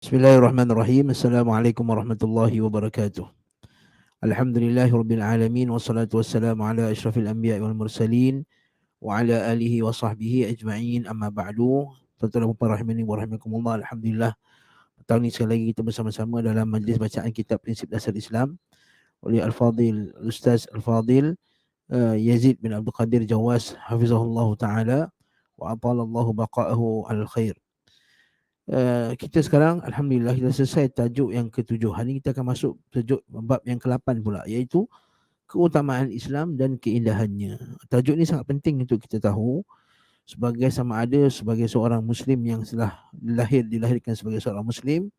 Bismillahirrahmanirrahim. Assalamualaikum warahmatullahi wabarakatuh. Alhamdulillahirabbil alamin wassalatu wassalamu ala asyrafil anbiya'i wal mursalin wa ala alihi wa sahbihi ajma'in. Amma ba'du. Tuan-tuan dan puan rahimani wa rahimakumullah. Alhamdulillah, petang ni sekali lagi kita bersama-sama dalam majlis bacaan kitab Prinsip Dasar Islam oleh Al-Fadil Ustaz Al-Fadil Yazid bin Abdul Qadir Jawas hafizahullah taala wa atalallahu baqa'ahu al khair. Kita sekarang Alhamdulillah kita selesai tajuk yang ketujuh. Hari ini kita akan masuk tajuk bab yang ke-8 pula, iaitu keutamaan Islam dan keindahannya. Tajuk ni sangat penting untuk kita tahu sebagai sama ada sebagai seorang Muslim yang telah dilahirkan sebagai seorang Muslim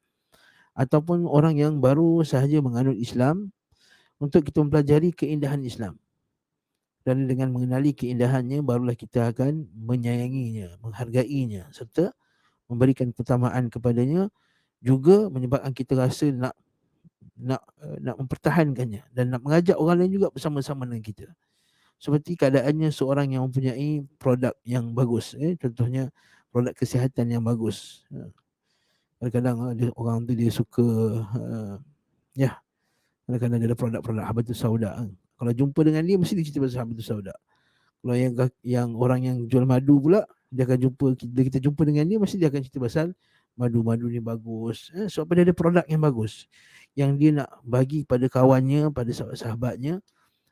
ataupun orang yang baru sahaja menganut Islam, untuk kita mempelajari keindahan Islam. Dan dengan mengenali keindahannya, barulah kita akan menyayanginya, menghargainya serta memberikan keutamaan kepadanya, juga menyebabkan kita rasa nak mempertahankannya dan nak mengajak orang lain juga bersama-sama dengan kita. Seperti keadaannya seorang yang mempunyai produk yang bagus, contohnya produk kesihatan yang bagus. Kadang-kadang orang tu dia suka kadang-kadang dia ada produk-produk habatus sauda. Kalau jumpa dengan dia mesti dia cerita pasal habatus sauda. Kalau yang orang yang jual madu pula, dia akan jumpa kita jumpa dengan dia, mesti dia akan cerita pasal madu-madu ni bagus. Sebab dia ada produk yang bagus yang dia nak bagi pada kawannya, pada sahabat-sahabatnya,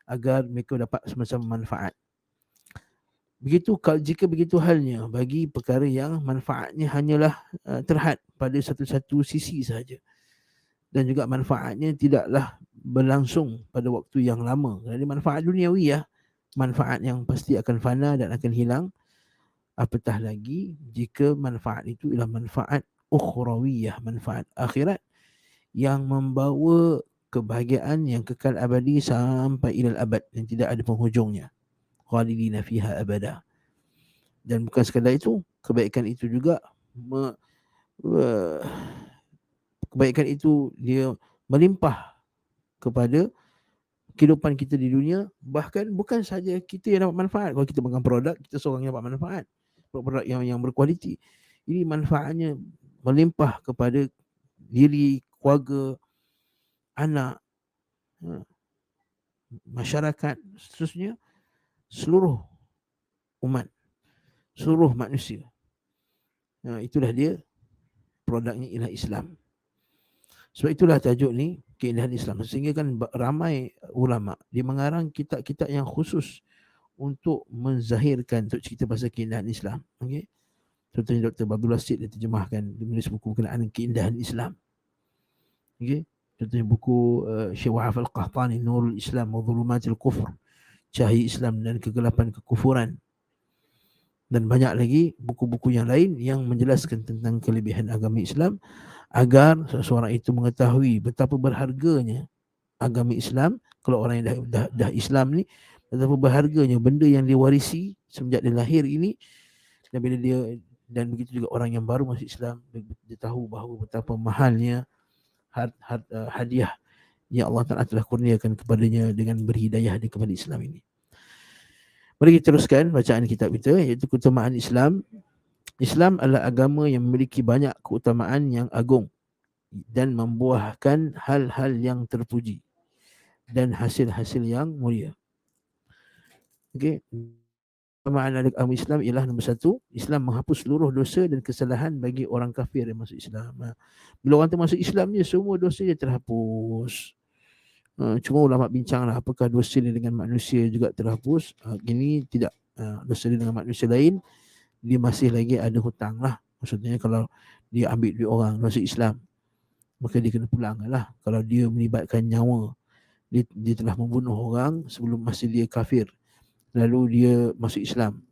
agar mereka dapat sama-sama manfaat. Jika begitu halnya bagi perkara yang manfaatnya hanyalah terhad pada satu-satu sisi sahaja, dan juga manfaatnya tidaklah berlangsung pada waktu yang lama. Jadi manfaat duniawi manfaat yang pasti akan fana dan akan hilang. Apatah lagi jika manfaat itu ialah manfaat ukhrawiyah, manfaat akhirat yang membawa kebahagiaan yang kekal abadi sampai ilal abad, yang tidak ada penghujungnya. Khalidina fiha abada. Dan bukan sekadar itu, kebaikan itu juga kebaikan itu dia melimpah kepada kehidupan kita di dunia. Bahkan bukan saja kita yang dapat manfaat. Kalau kita makan produk, kita seorang yang dapat manfaat, produk yang berkualiti. Ini manfaatnya melimpah kepada diri, keluarga, anak, masyarakat, seterusnya, seluruh umat, seluruh manusia. Itulah dia, produknya ialah Islam. Sebab itulah tajuk ni, keindahan Islam. Sehingga kan ramai ulama dia mengarang kitab-kitab yang khusus untuk menzahirkan, untuk cerita pasal keindahan Islam. Okey. Contohnya Dr. Babul Wasid dia terjemahkan, dia menulis buku berkenaan keindahan Islam. Okey. Contohnya buku Syekh Wahab Al-Qahtani, Nurul Islam wa Dhulumatil Kufr, Cahaya Islam dan Kegelapan Kekufuran. Dan banyak lagi buku-buku yang lain yang menjelaskan tentang kelebihan agama Islam, agar seseorang itu mengetahui betapa berharganya agama Islam. Kalau orang yang dah Islam ni, betapa berharganya benda yang dia warisi semenjak dia lahir ini. Dan begitu juga orang yang baru masuk Islam, dia tahu bahawa betapa mahalnya hadiah yang Allah Ta'ala telah kurniakan kepadanya dengan berhidayah dia kepada Islam ini. Mari kita teruskan bacaan kitab kita, iaitu keutamaan Islam. Islam adalah agama yang memiliki banyak keutamaan yang agung dan membuahkan hal-hal yang terpuji dan hasil-hasil yang mulia. Okey. Keutamaan agama Islam ialah nombor satu, Islam menghapus seluruh dosa dan kesalahan bagi orang kafir yang masuk Islam. Bila orang tu masuk Islam je, semua dosa dia terhapus. Cuma ulama bincanglah apakah dosa dia dengan manusia juga terhapus. Ini tidak. Dosa dia dengan manusia lain, dia masih lagi ada hutang lah. Maksudnya kalau dia ambil duit orang masuk Islam, maka dia kena pulang lah. Kalau dia melibatkan nyawa, dia telah membunuh orang sebelum masih dia kafir, lalu dia masuk Islam,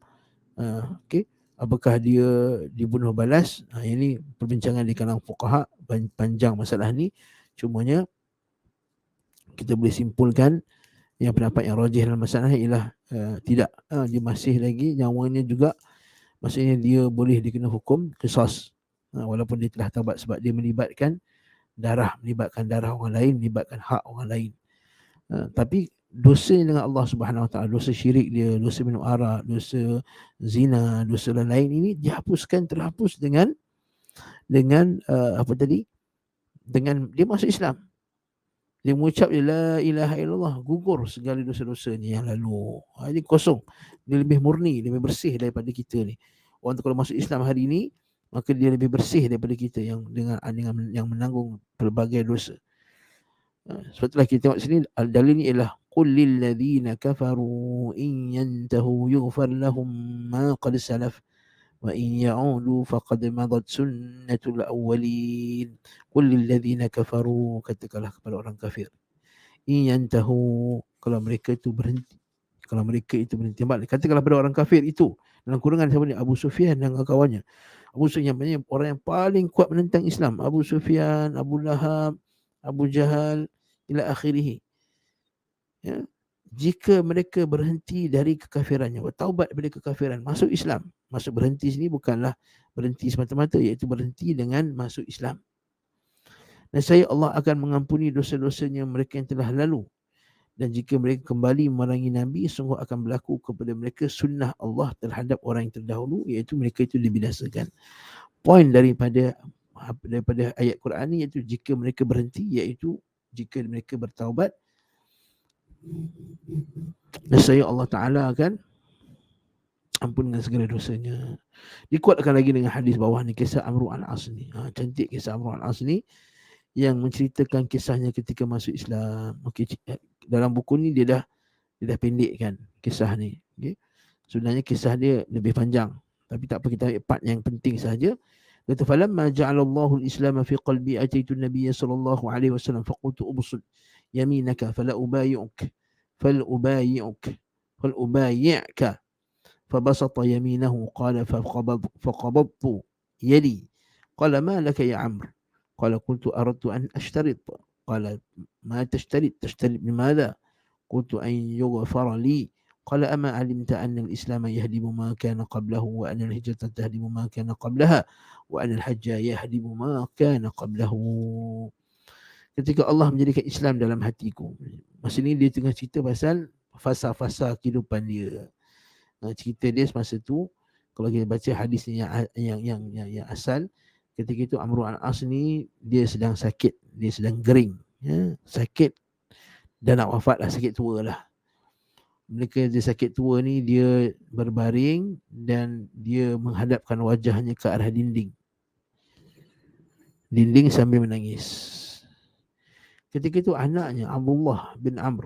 okey, apakah dia dibunuh balas? Ini perbincangan di kalangan fuqaha, panjang masalah ni. Cumanya kita boleh simpulkan yang pendapat yang rajih dalam masalah ialah tidak, dia masih lagi nyawanya juga. Maksudnya dia boleh dikena hukum qisas, walaupun dia telah taubat, sebab dia melibatkan darah orang lain, melibatkan hak orang lain. Tapi dosa dengan Allah Subhanahu Wa Taala, dosa syirik dia, dosa minum arak, dosa zina, dosa lain-lain ini terhapus dengan dengan dengan dia masuk Islam. Dia mengucap la ilaha illallah, gugur segala dosa-dosanya yang lalu. Ini kosong. Dia lebih murni, lebih bersih daripada kita ni. Orang tu kalau masuk Islam hari ini, maka dia lebih bersih daripada kita yang dengan yang menanggung pelbagai dosa. Sebab itulah kita tengok sini, dalil ni ialah qul lil ladzina kafaru in yantahu yughfar lahum ma qad salaf wa in ya'udu faqad madat sunnatul awwalin. Qul lil ladzina kafaru, katakanlah kepada orang kafir, in yantahu, kalau mereka itu berhenti, kalau mereka itu berhenti. Katakanlah kepada orang kafir itu, dalam kurungan siapa ni? Abu Sufyan dan kawannya. Abu Sufyan maknanya orang yang paling kuat menentang Islam. Abu Sufyan, Abu Lahab, Abu Jahal ila akhirih. Ya. Jika mereka berhenti dari kekafirannya, bertaubat daripada kekafiran, masuk Islam. Masuk berhenti sini bukanlah berhenti semata-mata, iaitu berhenti dengan masuk Islam. Dan saya Allah akan mengampuni dosa-dosanya mereka yang telah lalu. Dan jika mereka kembali memerangi Nabi, sungguh akan berlaku kepada mereka sunnah Allah terhadap orang yang terdahulu, iaitu mereka itu dibinasakan. Poin daripada ayat Quran ni iaitu jika mereka berhenti, iaitu jika mereka bertaubat, nescaya Allah Ta'ala akan ampunkan segala dosanya. Dikuatkan lagi dengan hadis bawah ni, kisah Amru al-As ni. Cantik kisah Amru al-As ni, yang menceritakan kisahnya ketika masuk Islam. Dalam buku ni dia dah pendekkan kisah ni. Sebenarnya kisah dia lebih panjang, tapi tak apa, kita ambil part yang penting saja. Kata falamma ja'alallahu al-islam fi qalbi ataitu an-nabiy sallallahu alaihi wasallam faqultu ubsud yaminaka fala ubayyuka فبسط يمينه قال فقبضت يدي قال ما لك يا عمرو قال قلت أردت أن أشترط قال ما تشترط بماذا قلت أن يغفر لي قال أما علمت أن الإسلام يهدم ما كان قبله وأن الهجرة تهدم ما كان قبلها وأن الحج يهدم ما كان قبله. Ketika Allah menjadikan Islam dalam hatiku, masa ni dia tengah cerita pasal fasa-fasa kehidupan dia. Cerita dia semasa tu, kalau kita baca hadis yang asal, ketika itu Amru al-As ni dia sedang sakit, dia sedang gering, sakit dan nak wafat lah, sakit tua lah. Mereka dia sakit tua ni, dia berbaring dan dia menghadapkan wajahnya ke arah dinding sambil menangis. Ketika itu anaknya Abdullah bin Amr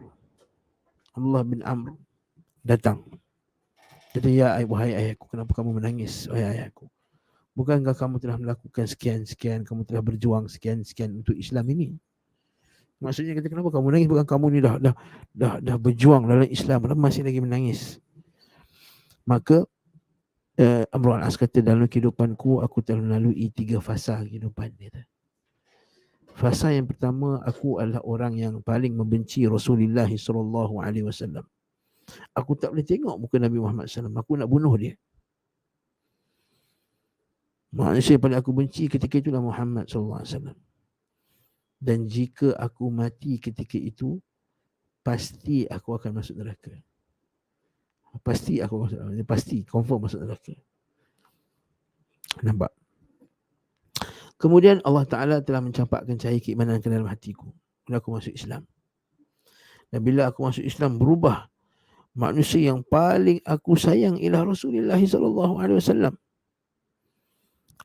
datang. Kata, ya wahai ayahku, kenapa kamu menangis wahai ayahku? Bukankah kamu telah melakukan sekian-sekian, kamu telah berjuang sekian-sekian untuk Islam ini? Maksudnya kata, kenapa kamu menangis? Bukan kamu ni dah berjuang dalam Islam, masih lagi menangis? Maka Amru al-As kata, dalam kehidupanku aku telah melalui 3 fasa kehidupan dia. Fasa yang pertama, aku adalah orang yang paling membenci Rasulullah sallallahu alaihi wasallam. Aku tak boleh tengok muka Nabi Muhammad SAW. Aku nak bunuh dia. Manusia yang paling aku benci ketika itulah Muhammad SAW. Dan jika aku mati ketika itu, pasti aku akan masuk neraka. Pasti aku masuk neraka. Pasti, confirm masuk neraka. Nampak? Kemudian Allah Ta'ala telah mencampakkan cahaya keimanan ke dalam hatiku. Bila aku masuk Islam. Dan bila aku masuk Islam, berubah. Manusia yang paling aku sayang ialah Rasulullah SAW.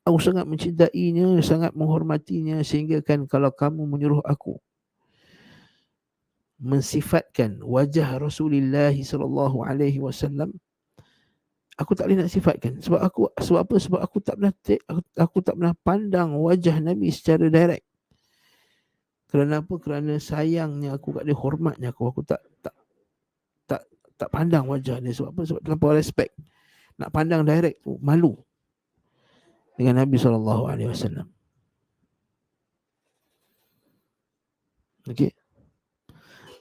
Aku sangat mencintainya, sangat menghormatinya, sehingga kan kalau kamu menyuruh aku mensifatkan wajah Rasulullah SAW, aku tak boleh nak sifatkan. Sebab apa? Sebab aku tak pernah pandang wajah Nabi secara direct. Kerana apa? Kerana sayangnya aku kat dia, hormatnya aku tak pandang wajah dia. Sebab apa? Sebab terlampau respect. Nak pandang direct tu malu dengan Nabi SAW. Okey.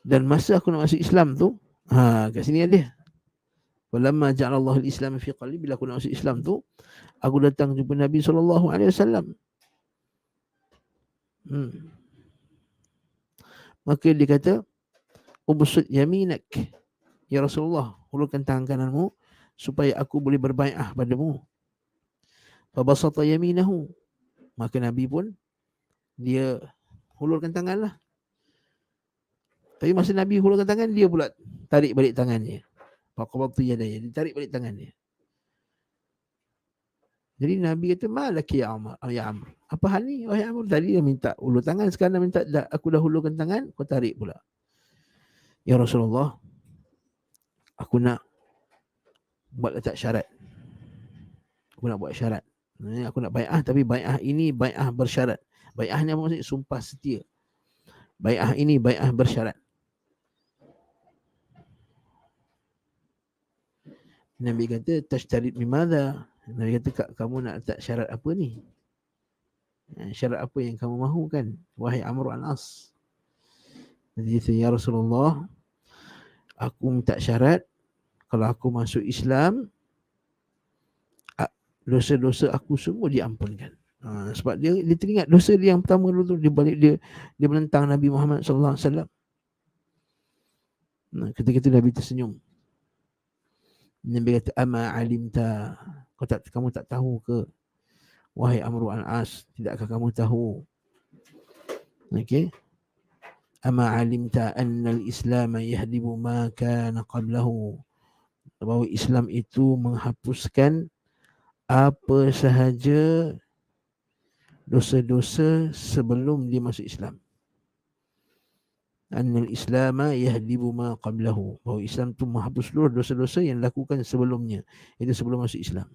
Dan masa aku nak masuk Islam tu, kat sini ada. Walamma ja'alallahu al-Islam fi qalbi, bila aku nak masuk Islam tu, aku datang jumpa Nabi SAW. Maka dia kata, ubsud yaminak, ya Rasulullah, hulurkan tangan kananmu supaya aku boleh berbai'ah padamu. Fabasata yaminahu, Maka Nabi pun dia hulurkan tangan lah. Tapi masa Nabi hulurkan tangan, dia pula tarik balik tangannya. Faqabadtu yadayya, dia tarik balik tangannya. Jadi Nabi kata, malaki ya Amr. Apa hal ni? Wahai Amr, tadi dia minta hulur tangan, sekarang minta aku dah hulurkan tangan, kau tarik pula. Ya Rasulullah, aku nak buat letak syarat. Aku nak buat syarat. Aku nak bai'ah, tapi bai'ah ini bai'ah bersyarat. Bai'ah ni apa maksudnya? Sumpah setia. Bai'ah ini bai'ah bersyarat. Nabi kata, tashtarid mimadha? Nabi kata, kamu nak letak syarat apa ni? Syarat apa yang kamu mahukan, wahai Amr al-As? Jadi kata, ya Rasulullah, aku minta syarat, kalau aku masuk Islam, dosa-dosa aku semua diampunkan. Sebab dia teringat dosa dia yang pertama dulu tu, dia balik dia menentang Nabi Muhammad sallallahu alaihi wasallam. Ketika itu Nabi tersenyum. Nabi kata, ama alimta, kamu tak tahu ke, wahai Amr al-As, tidakkah kamu tahu? Okey. Ama alimta anna al-Islam yahdibu ma kana qablahu, bahawa Islam itu menghapuskan apa sahaja dosa-dosa sebelum dia masuk Islam. Annal Islam yahdibu ma qablahu, bahawa Islam itu menghapus seluruh dosa-dosa yang dilakukan sebelumnya, itu sebelum masuk Islam.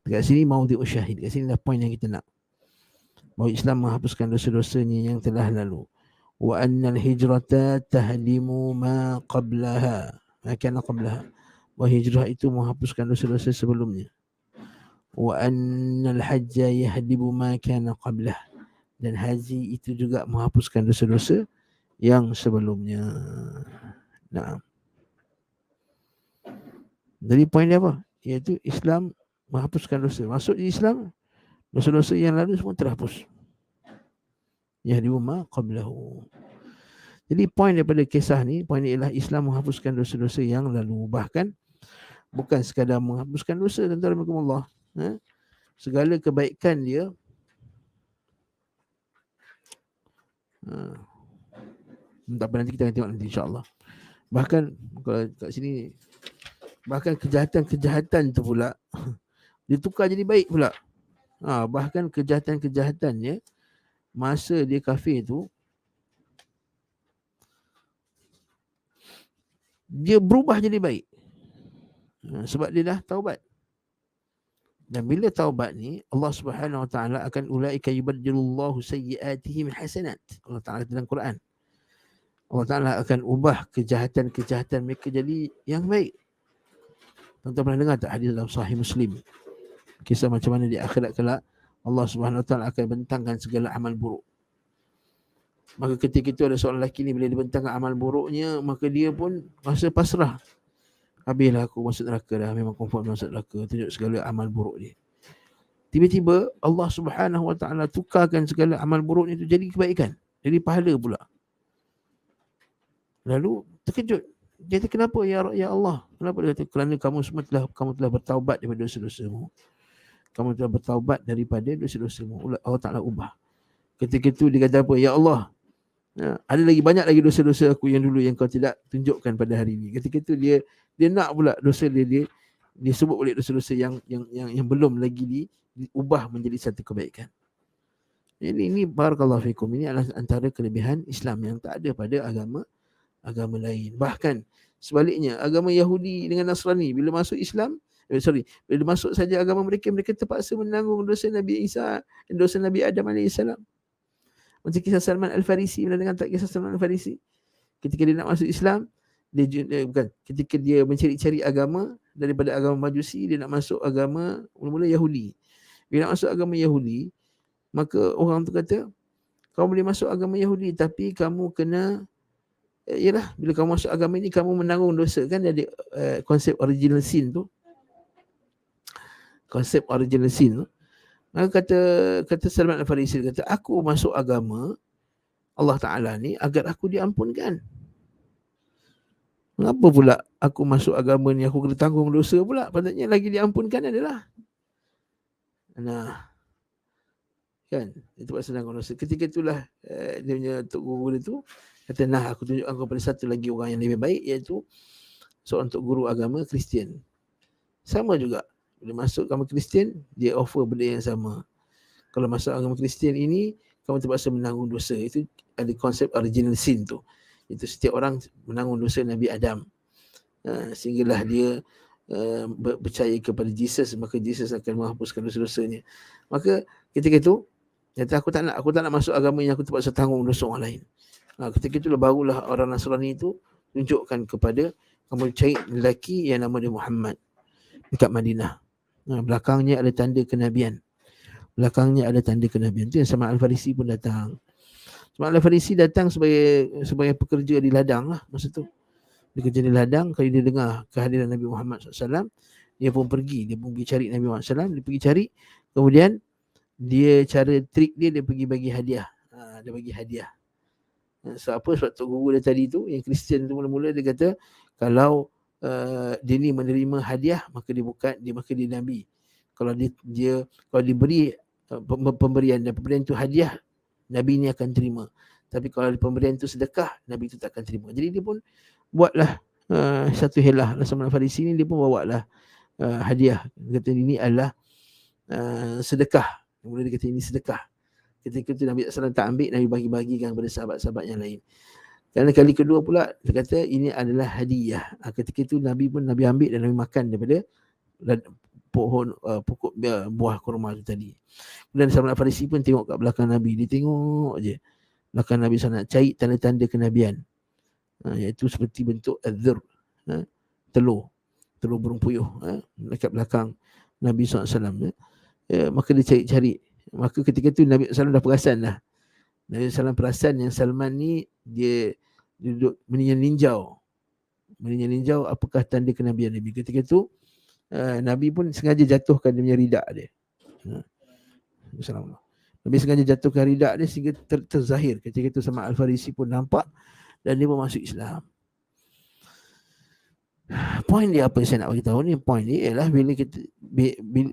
Dekat sini maudhi'u syahid, dekat sini dah poin yang kita nak, bahawa Islam menghapuskan dosa-dosanya yang telah lalu. Wa annal hijrata tahdimu ma qablaha, ma kana qablaha, bahawa hijrah itu menghapuskan dosa-dosa sebelumnya. Wa annal hajja yahdibu ma kana qablah, dan haji itu juga menghapuskan dosa-dosa yang sebelumnya. Nah, jadi poin dia apa? Iaitu Islam menghapuskan dosa. Masuk di Islam, dosa-dosa yang lalu semua terhapus. Yahdibu ma qablahu. Jadi poin daripada kisah ni, poin ialah Islam menghapuskan dosa-dosa yang lalu. Bahkan bukan sekadar menghapuskan dosa, tuan-tuan dan puan-puan, segala kebaikan dia tak apa, nanti kita akan tengok nanti insya-Allah. Bahkan kalau kat sini, bahkan kejahatan-kejahatan tu pula ditukar jadi baik pula. Bahkan kejahatan-kejahatannya masa dia kafir tu, dia berubah jadi baik. Sebab dia dah taubat. Dan bila taubat ni, Allah Subhanahu Wa Taala akan ulaika yubaddilullahu sayyi'atihim hasanat. Allah Taala dalam Quran, Allah Taala akan ubah kejahatan-kejahatan mereka jadi yang baik. Tuan-tuan pernah dengar tak hadis dalam Sahih Muslim, kisah macam mana di akhirat kelak Allah Subhanahu Wa Taala akan bentangkan segala amal buruk. Maka ketika itu ada seorang lelaki ni, bila dibentangkan amal buruknya, maka dia pun rasa pasrah. Habislah aku masuk neraka dah, memang confirm masuk neraka, tunjuk segala amal buruk dia. Tiba-tiba Allah Subhanahu Wa Taala tukarkan segala amal buruknya itu jadi kebaikan, jadi pahala pula. Lalu terkejut. Dia kata, kenapa ya Allah? Kenapa? Dia kata, kerana kamu telah bertaubat daripada dosa-dosamu. Kamu telah bertaubat daripada dosa-dosamu. Allah Taala ubah. Ketika itu dia kata apa? Ya Allah, ada lagi banyak lagi dosa-dosa aku yang dulu yang kau tidak tunjukkan pada hari ini. Ketika itu dia nak pula dosa dia sebut boleh dosa-dosa yang belum lagi diubah menjadi satu kebaikan. Ini barakallahu fikum, ini adalah antara kelebihan Islam yang tak ada pada agama lain. Bahkan sebaliknya, agama Yahudi dengan Nasrani bila masuk Islam, bila masuk saja agama mereka terpaksa menanggung dosa Nabi Isa, dosa Nabi Adam alaihissalam. Macam kisah Salman Al-Farisi, pernah dengar tak kisah Salman Al-Farisi? Ketika dia nak masuk Islam, ketika dia mencari-cari agama daripada agama Majusi, dia nak masuk agama mula-mula Yahudi. Bila nak masuk agama Yahudi, maka orang tu kata, kau boleh masuk agama Yahudi, tapi kamu kena, bila kamu masuk agama ini, kamu menanggung dosa. Kan ada konsep original sin tu. Konsep original sin tu. Maka kata Salman Al-Farisi, kata, aku masuk agama Allah Ta'ala ni agar aku diampunkan. Mengapa pula aku masuk agama ni aku kena tanggung dosa pula? Patutnya lagi diampunkan adalah. Nah, Kan? Dia terpaksa menanggung dosa. Ketika itulah dia punya Tok Guru dia tu kata, nah aku tunjukkan kepada satu lagi orang yang lebih baik, iaitu seorang Tok Guru agama Kristian. Sama juga, bila masuk agama Kristian, dia offer benda yang sama. Kalau masuk agama Kristian ini, kamu terpaksa menanggung dosa. Itu ada konsep original sin tu. Itu setiap orang menanggung dosa Nabi Adam. Sehinggalah dia percaya kepada Jesus, maka Jesus akan menghapuskan dosa-dosanya. Maka ketika itu, kata aku tak nak masuk agama yang aku terpaksa tanggung dosa orang lain. Ketika itulah barulah orang Nasrani itu tunjukkan kepada kamu cari lelaki yang nama dia Muhammad dekat Madinah. Belakangnya ada tanda kenabian. Itu yang Salman Al-Farisi pun datang. Salman Al-Farisi datang sebagai pekerja di ladang lah masa tu. Dia kerja di ladang. Kalau dia dengar kehadiran Nabi Muhammad SAW, dia pun pergi cari Nabi Muhammad SAW. Dia pergi cari, kemudian dia cara trik dia pergi bagi hadiah. Dia bagi hadiah. Sebab apa? Sebab Tok Guru dia tadi tu, yang Kristian tu, mula-mula dia kata kalau dia ni menerima hadiah, maka dia Nabi. Kalau dia kalau diberi pemberian, dan pemberian tu hadiah, Nabi ni akan terima. Tapi kalau pemberian tu sedekah, Nabi tu tak akan terima. Jadi dia pun buatlah satu helah. Salman Al-Farisi ni dia pun bawa lah hadiah. Dia kata ini adalah sedekah. Kemudian dia kata ini sedekah. Ketika itu Nabi SAW tak ambil, Nabi bagi-bagikan kepada sahabat-sahabat yang lain. Kerana kali kedua pula dia kata ini adalah hadiah. Ketika itu Nabi ambil dan Nabi makan daripada pohon pokok buah kurma tu tadi. Dan Salman Al-Farisi pun tengok kat belakang Nabi. Dia tengok je belakang Nabi sana, cari tanda-tanda kenabian. Iaitu seperti bentuk adzur, telur burung puyuh dekat belakang Nabi SAW. Maka dia cari. Maka ketika itu Nabi SAW dah perasan dah. Nabi SAW perasan yang Salman ni dia duduk meninjau apakah tanda kenabian Nabi. Ketika itu Nabi pun sengaja jatuhkan dia punya ridak dia. Nabi sengaja jatuhkan ridak dia sehingga terzahir. Ketika itu Salman Al-Farisi pun nampak dan dia pun masuk Islam. Poin dia apa yang saya nak beritahu ni, poin dia ialah bila kita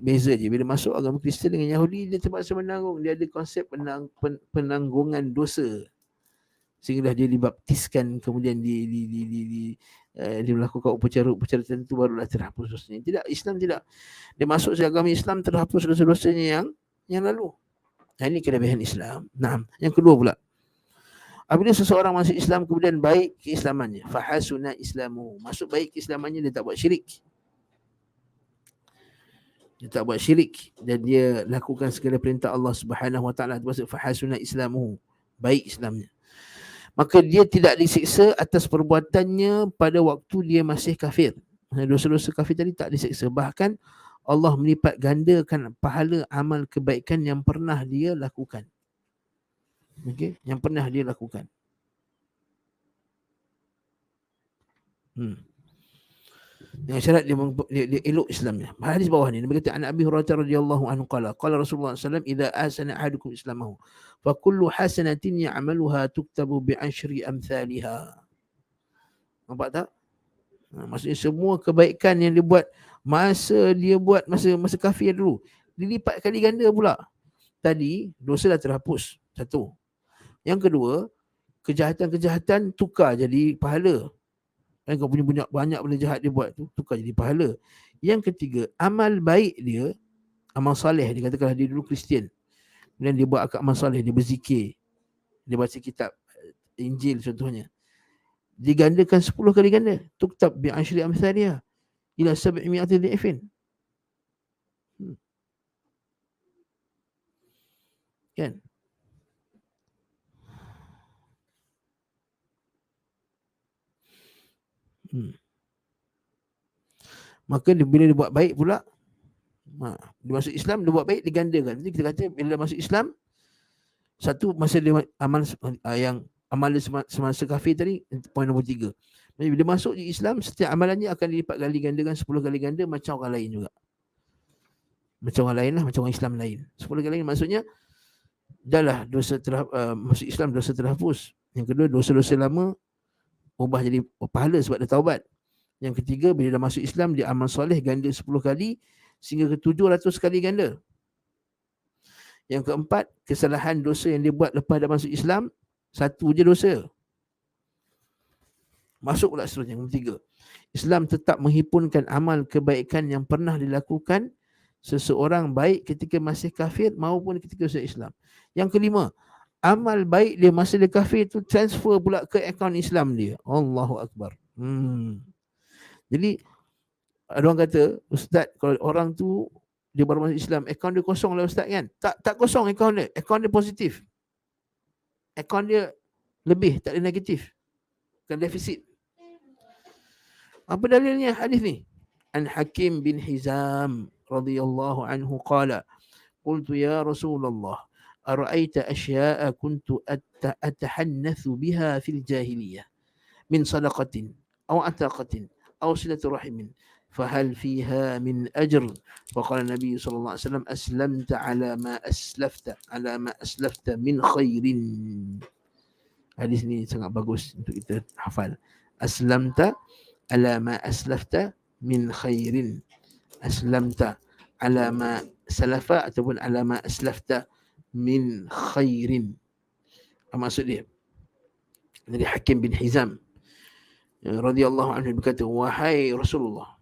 beza je, bila masuk agama Kristian dengan Yahudi, dia terpaksa menanggung. Dia ada konsep penanggungan dosa, sehingga dia dibaptiskan, kemudian dia melakukan upacara tertentu, barulah terhapus dosanya. Tidak, Islam tidak. Dia masuk agama Islam, terhapus dosa-dosanya yang lalu. Ini kelebihan Islam. Nah, yang kedua pula, apabila seseorang masuk Islam kemudian baik keislamannya, fahasuna islamu, masuk baik keislamannya, dia tak buat syirik. Dan dia lakukan segala perintah Allah Subhanahu wa taala, maksud fahasuna islamu, baik Islamnya. Maka dia tidak disiksa atas perbuatannya pada waktu dia masih kafir. Dosa-dosa kafir tadi tak disiksa. Bahkan Allah melipat gandakan pahala amal kebaikan yang pernah dia lakukan. Okey, yang pernah dia lakukan. Dengan syarat dia elok Islamnya. Hadis bawah ni, Nabi kata, an Abi Hurairah radhiyallahu anhu qala Rasulullah sallallahu alaihi wasallam, idza ahsana ahadukum islamahu fa kullu hasanatin ya'maluha tuktabu bi 10 amsalha. Nampak tak? Maksudnya semua kebaikan yang dia buat masa kafir dulu, dilipat kali ganda pula. Tadi dosa dah terhapus, satu. Yang kedua, kejahatan-kejahatan tukar jadi pahala. Kau punya banyak benda jahat dia buat tu, tukar jadi pahala. Yang ketiga, amal baik dia, amal soleh, dia katakanlah dia dulu Kristian, kemudian dia buat amal soleh, dia berzikir, dia baca kitab Injil contohnya, digandakan 10 kali ganda. Tuktab bi 10 amsalha ila 700 dhifin. Kan? Maka bila dia buat baik pula, dia masuk Islam, dia buat baik, digandakan. Jadi kita kata bila masuk Islam, satu, masa dia amal dia semasa kafir tadi, poin nombor 3. Jadi bila masuk di Islam, setiap amalannya akan dilipat kali gandakan 10 kali ganda, macam orang lain juga. Macam orang lain lah, macam orang Islam lain. 10 kali lain maksudnya dahlah dosa masuk Islam, dosa terhapus. Yang kedua, dosa-dosa lama ubah jadi pahala sebab dia taubat. Yang ketiga, bila dah masuk Islam, dia amal soleh ganda 10 kali sehingga ke 700 kali ganda. Yang keempat, kesalahan dosa yang dia buat lepas dah masuk Islam, satu je dosa. Masuk pula seterusnya. Yang ketiga, Islam tetap menghimpunkan amal kebaikan yang pernah dilakukan seseorang baik ketika masih kafir maupun ketika masuk Islam. Yang kelima, amal baik dia masa dia kafir tu transfer pula ke akaun Islam dia. Allahu Akbar. Jadi ada orang kata, Ustaz, kalau orang tu dia baru masuk Islam, akaun dia kosong lah Ustaz kan? Tak kosong akaun dia. Akaun dia positif. Akaun dia lebih, tak ada negatif. Bukan defisit. Apa dalilnya hadis ni? An Hakim bin Hizam radhiyallahu anhu qala qultu ya Rasulullah ara'aita asya'a kuntu atahannathu biha fil jahiliyah min sadaqatin aw ataqatin aw silatu rahimin fahal fiha min ajr faqala Nabi sallallahu alaihi wasallam aslamta ala ma aslafta min khairin. Hadis ni sangat bagus untuk kita hafal. Aslamta ala ma aslafta min khairin. Aslamta ala ma salafa ataupun ala ma aslafta min khairin. Apa maksud dia? Dari Hakim bin Hizam radhiyallahu anhu berkata, wahai Rasulullah,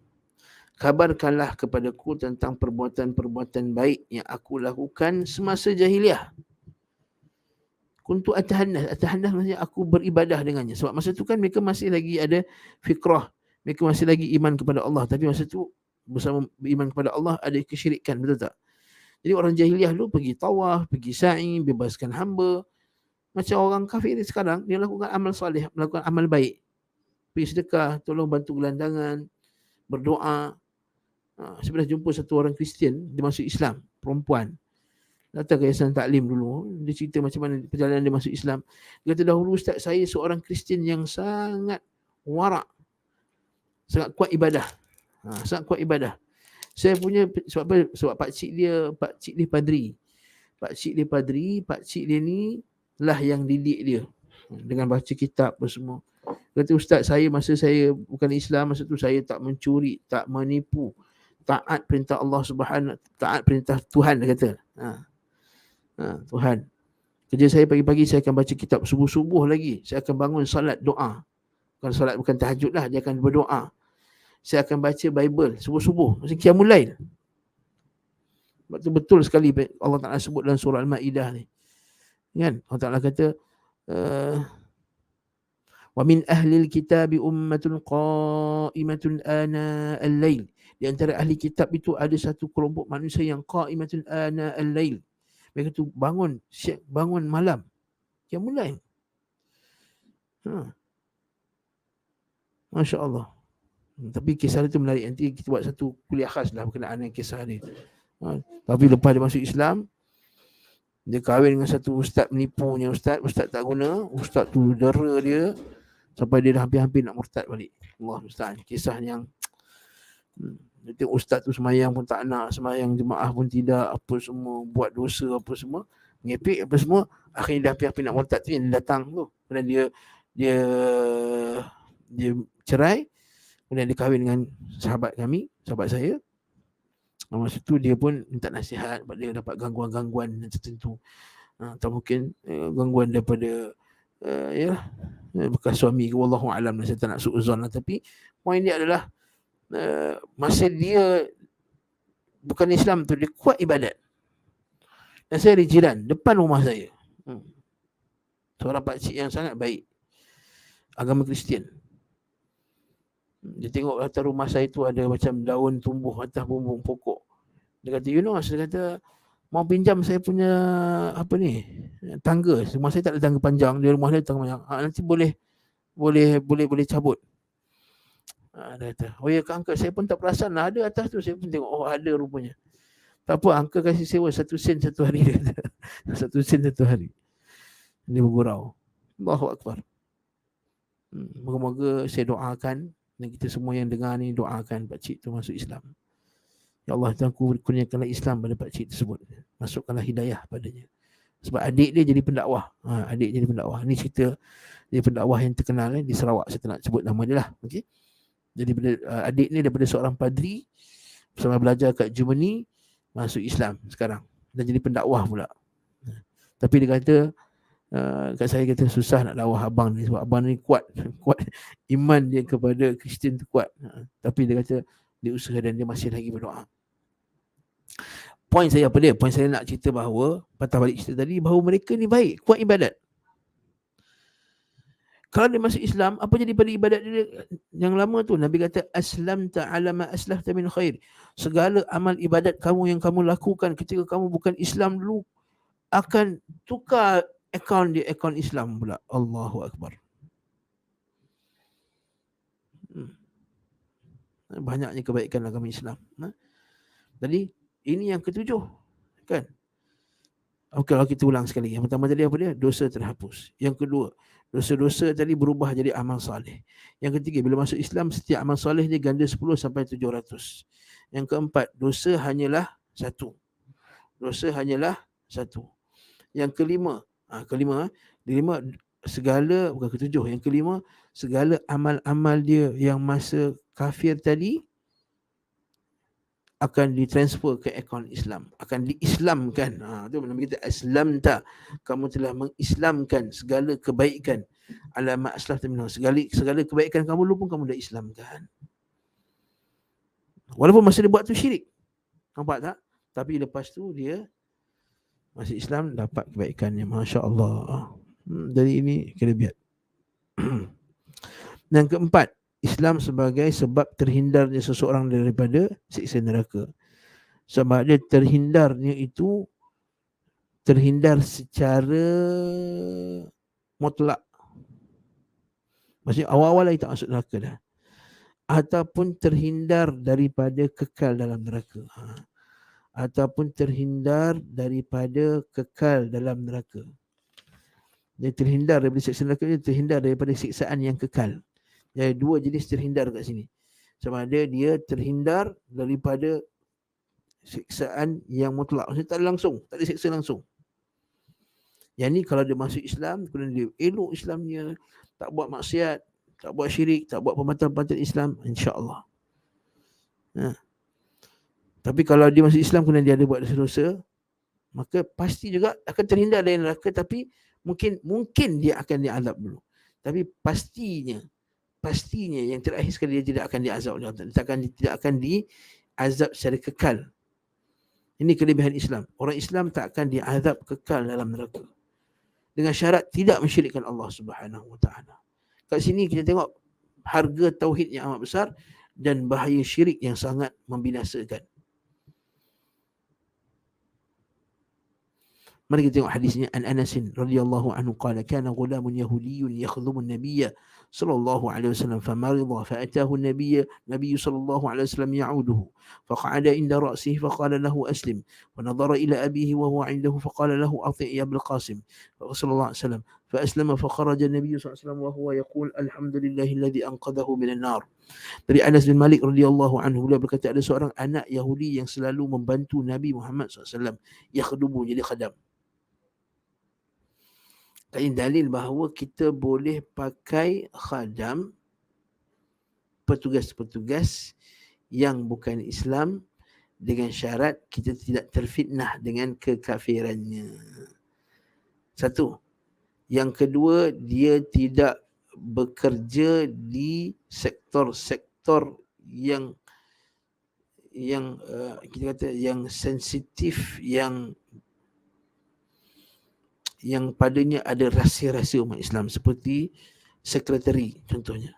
kabarkanlah kepadaku tentang perbuatan-perbuatan baik yang aku lakukan semasa jahiliah. Kuntu atahannas maksudnya aku beribadah dengannya. Sebab masa tu kan mereka masih lagi ada fikrah, mereka masih lagi iman kepada Allah. Tapi masa tu bersama beriman kepada Allah ada kesyirikan, betul tak? Jadi orang jahiliah dulu pergi tawaf, pergi sa'i, bebaskan hamba. Macam orang kafir ni sekarang, dia lakukan amal soleh, melakukan amal baik. Pergi sedekah, tolong bantu gelandangan, berdoa. Saya pernah jumpa satu orang Kristian, dia masuk Islam, perempuan. Datang ke Yayasan Taklim dulu. Dia cerita macam mana perjalanan dia masuk Islam. Dia kata, dahulu Ustaz, saya seorang Kristian yang sangat warak, sangat kuat ibadah. Sangat kuat ibadah. Saya punya, sebab apa? Sebab pakcik dia padri. Pakcik dia ni lah yang didik dia dengan baca kitab apa semua. Kata, Ustaz, masa saya bukan Islam, masa tu saya tak mencuri, tak menipu, taat perintah Allah Subhanahu, taat perintah Tuhan, dia kata. Tuhan. Kerja saya pagi-pagi saya akan baca kitab, subuh-subuh lagi saya akan bangun salat doa. Bukan tahajud lah, dia akan berdoa. Saya akan baca Bible subuh-subuh, macam Qiyamul Lail. Betul sekali Allah Ta'ala sebut dalam surah Al-Ma'idah ni. Kan? Allah Ta'ala kata, wa min ahlil kitabi ummatun qa'imatun ana al-lail. Di antara ahli kitab itu ada satu kelompok manusia yang qa'imatun ana al-lail. Mereka tu bangun malam. Qiyamul Lail. Masya Allah. Tapi kisah dia tu menarik. Nanti kita buat satu kuliah khas lah berkenaan dengan kisah dia. Tapi lepas dia masuk Islam, dia kahwin dengan satu ustaz menipunya. Ustaz tak guna. Ustaz tu dera dia sampai dia dah hampir-hampir nak murtad balik. Allah Ustaz. Kisah yang nanti ustaz tu semayang pun tak nak, semayang jemaah pun tidak, apa semua, buat dosa apa semua, ngepek apa semua. Akhirnya dia hampir-hampir nak murtad tu, yang datang tu. Kemudian dia cerai. Kemudian dia kahwin dengan sahabat saya. Masa tu dia pun minta nasihat sebab dia dapat gangguan-gangguan tertentu. Atau mungkin gangguan daripada bekas suami ke, wallahu alam, saya tak nak suuzon lah. Tapi poin dia adalah masa dia bukan Islam tu, dia kuat ibadat. Dan saya di jiran depan rumah saya, seorang pakcik yang sangat baik, agama Kristian. Dia tengok atas rumah saya tu ada macam daun tumbuh atas bumbung pokok. Dia kata, dia kata, mau pinjam saya punya tangga. Rumah saya tak ada tangga panjang, dia rumah dia tangga panjang. Nanti boleh cabut. Dia kata, oh ya Uncle, saya pun tak perasan lah ada atas tu. Saya pun tengok, oh ada rupanya. Tak apa, Uncle kasih sewa 1 sen 1 hari. 1 sen 1 hari. Dia bergurau. Allahu Akbar. Moga-moga saya doakan, dan kita semua yang dengar ni doakan pakcik tu masuk Islam. Ya Allah, Tuhanku, kurniakanlah Islam pada pakcik tersebut. Masukkanlah hidayah padanya. Sebab adik dia jadi pendakwah. Ni cerita dia pendakwah yang terkenal di Sarawak. Saya tak nak sebut nama dia lah. Okay? Jadi adik ni daripada seorang padri, bersama belajar kat Germany, masuk Islam sekarang. dan jadi pendakwah pula. Tapi dia kata, kat saya kata susah nak dakwah abang ni sebab abang ni kuat iman dia kepada Kristian tu kuat. Tapi dia kata dia usaha dan dia masih lagi berdoa. Poin saya apa dia? Poin saya nak cerita bahawa, patah balik cerita tadi, bahawa mereka ni baik, kuat ibadat. Kalau dia masuk Islam, apa jadi pada ibadat dia yang lama tu? Nabi kata, aslamta ala ma aslafta min khair. Segala amal ibadat kamu yang kamu lakukan ketika kamu bukan Islam dulu akan tukar akaun dia, akaun Islam pula. Allahu Akbar. Banyaknya kebaikan agama Islam. Jadi ini yang ketujuh, kan? Okey, kalau kita ulang sekali. Yang pertama tadi apa dia? Dosa terhapus. Yang kedua, dosa-dosa tadi berubah jadi amal soleh. Yang ketiga, bila masuk Islam, setiap amal soleh dia ganda 10 sampai 700. Yang keempat, dosa hanyalah satu. Dosa hanyalah satu. Yang kelima, kelima, segala, bukan ketujuh, yang kelima, segala amal-amal dia yang masa kafir tadi akan ditransfer ke akaun Islam, akan diislamkan. Itu Nabi kata aslamta, kamu telah mengislamkan segala kebaikan. Alamat aslafta minhu, segala kebaikan kamu dulu pun kamu dah islamkan. Walaupun masa dia buat tu syirik. Nampak tak? Tapi lepas tu dia masih Islam, dapat kebaikannya. Masya Allah. Jadi ini kelebihan. Yang keempat, Islam sebagai sebab terhindarnya seseorang daripada siksa neraka. Sebab dia terhindarnya itu terhindar secara mutlak. Maksudnya awal-awal lagi tak masuk neraka dah. Ataupun terhindar daripada kekal dalam neraka. Ataupun terhindar daripada kekal dalam neraka. Dia terhindar daripada siksa neraka, dia terhindar daripada siksaan yang kekal. Jadi dua jenis terhindar kat sini. Sama ada dia terhindar daripada siksaan yang mutlak. Maksudnya tak langsung, tak ada siksa langsung. Yang ni kalau dia masuk Islam, kemudian dia elok Islamnya, tak buat maksiat, tak buat syirik, tak buat pembatalan-pembatalan Islam, insya-Allah. Tapi kalau dia masuk Islam kemudian dia ada buat dosa-dosa, maka pasti juga akan terhindar dari neraka, tapi mungkin dia akan diazab dulu. Tapi pastinya yang terakhir sekali dia tidak akan diazab oleh Allah. Tidak akan diazab secara kekal. Ini kelebihan Islam. Orang Islam tak akan diazab kekal dalam neraka. Dengan syarat tidak mensyirikkan Allah Subhanahu Wa Taala. Kat sini kita tengok harga tauhid yang amat besar dan bahaya syirik yang sangat membinasakan. Mari kita tengok hadisnya. An Anas radhiyallahu anhu qala kana ghulamun yahudiyyun yakhdhumu an-nabiyya sallallahu alaihi wasallam famarida fa'atahu an-nabiy sallallahu alaihi wasallam ya'uduhu faqa'ada inda ra'sihi faqala lahu aslim wa nadhara ila abihi wa huwa 'indahu faqala lahu ati' ya Abul Qasim sallallahu alaihi wasallam فأسلم فخرج النبي صلى الله عليه وسلم وهو يقول الحمد لله الذي أنقذه من النار. Dari Anas bin Malik radhiyallahu anhu, beliau berkata ada seorang anak Yahudi yang selalu membantu Nabi Muhammad SAW, yakhdumu, jadi khadam. Ini dalil bahawa kita boleh pakai khadam, petugas-petugas yang bukan Islam, dengan syarat kita tidak terfitnah dengan kekafirannya. Satu. Yang kedua, dia tidak bekerja di sektor-sektor yang kita kata yang sensitif, yang padanya ada rahsia-rahsia umat Islam, seperti sekretari contohnya.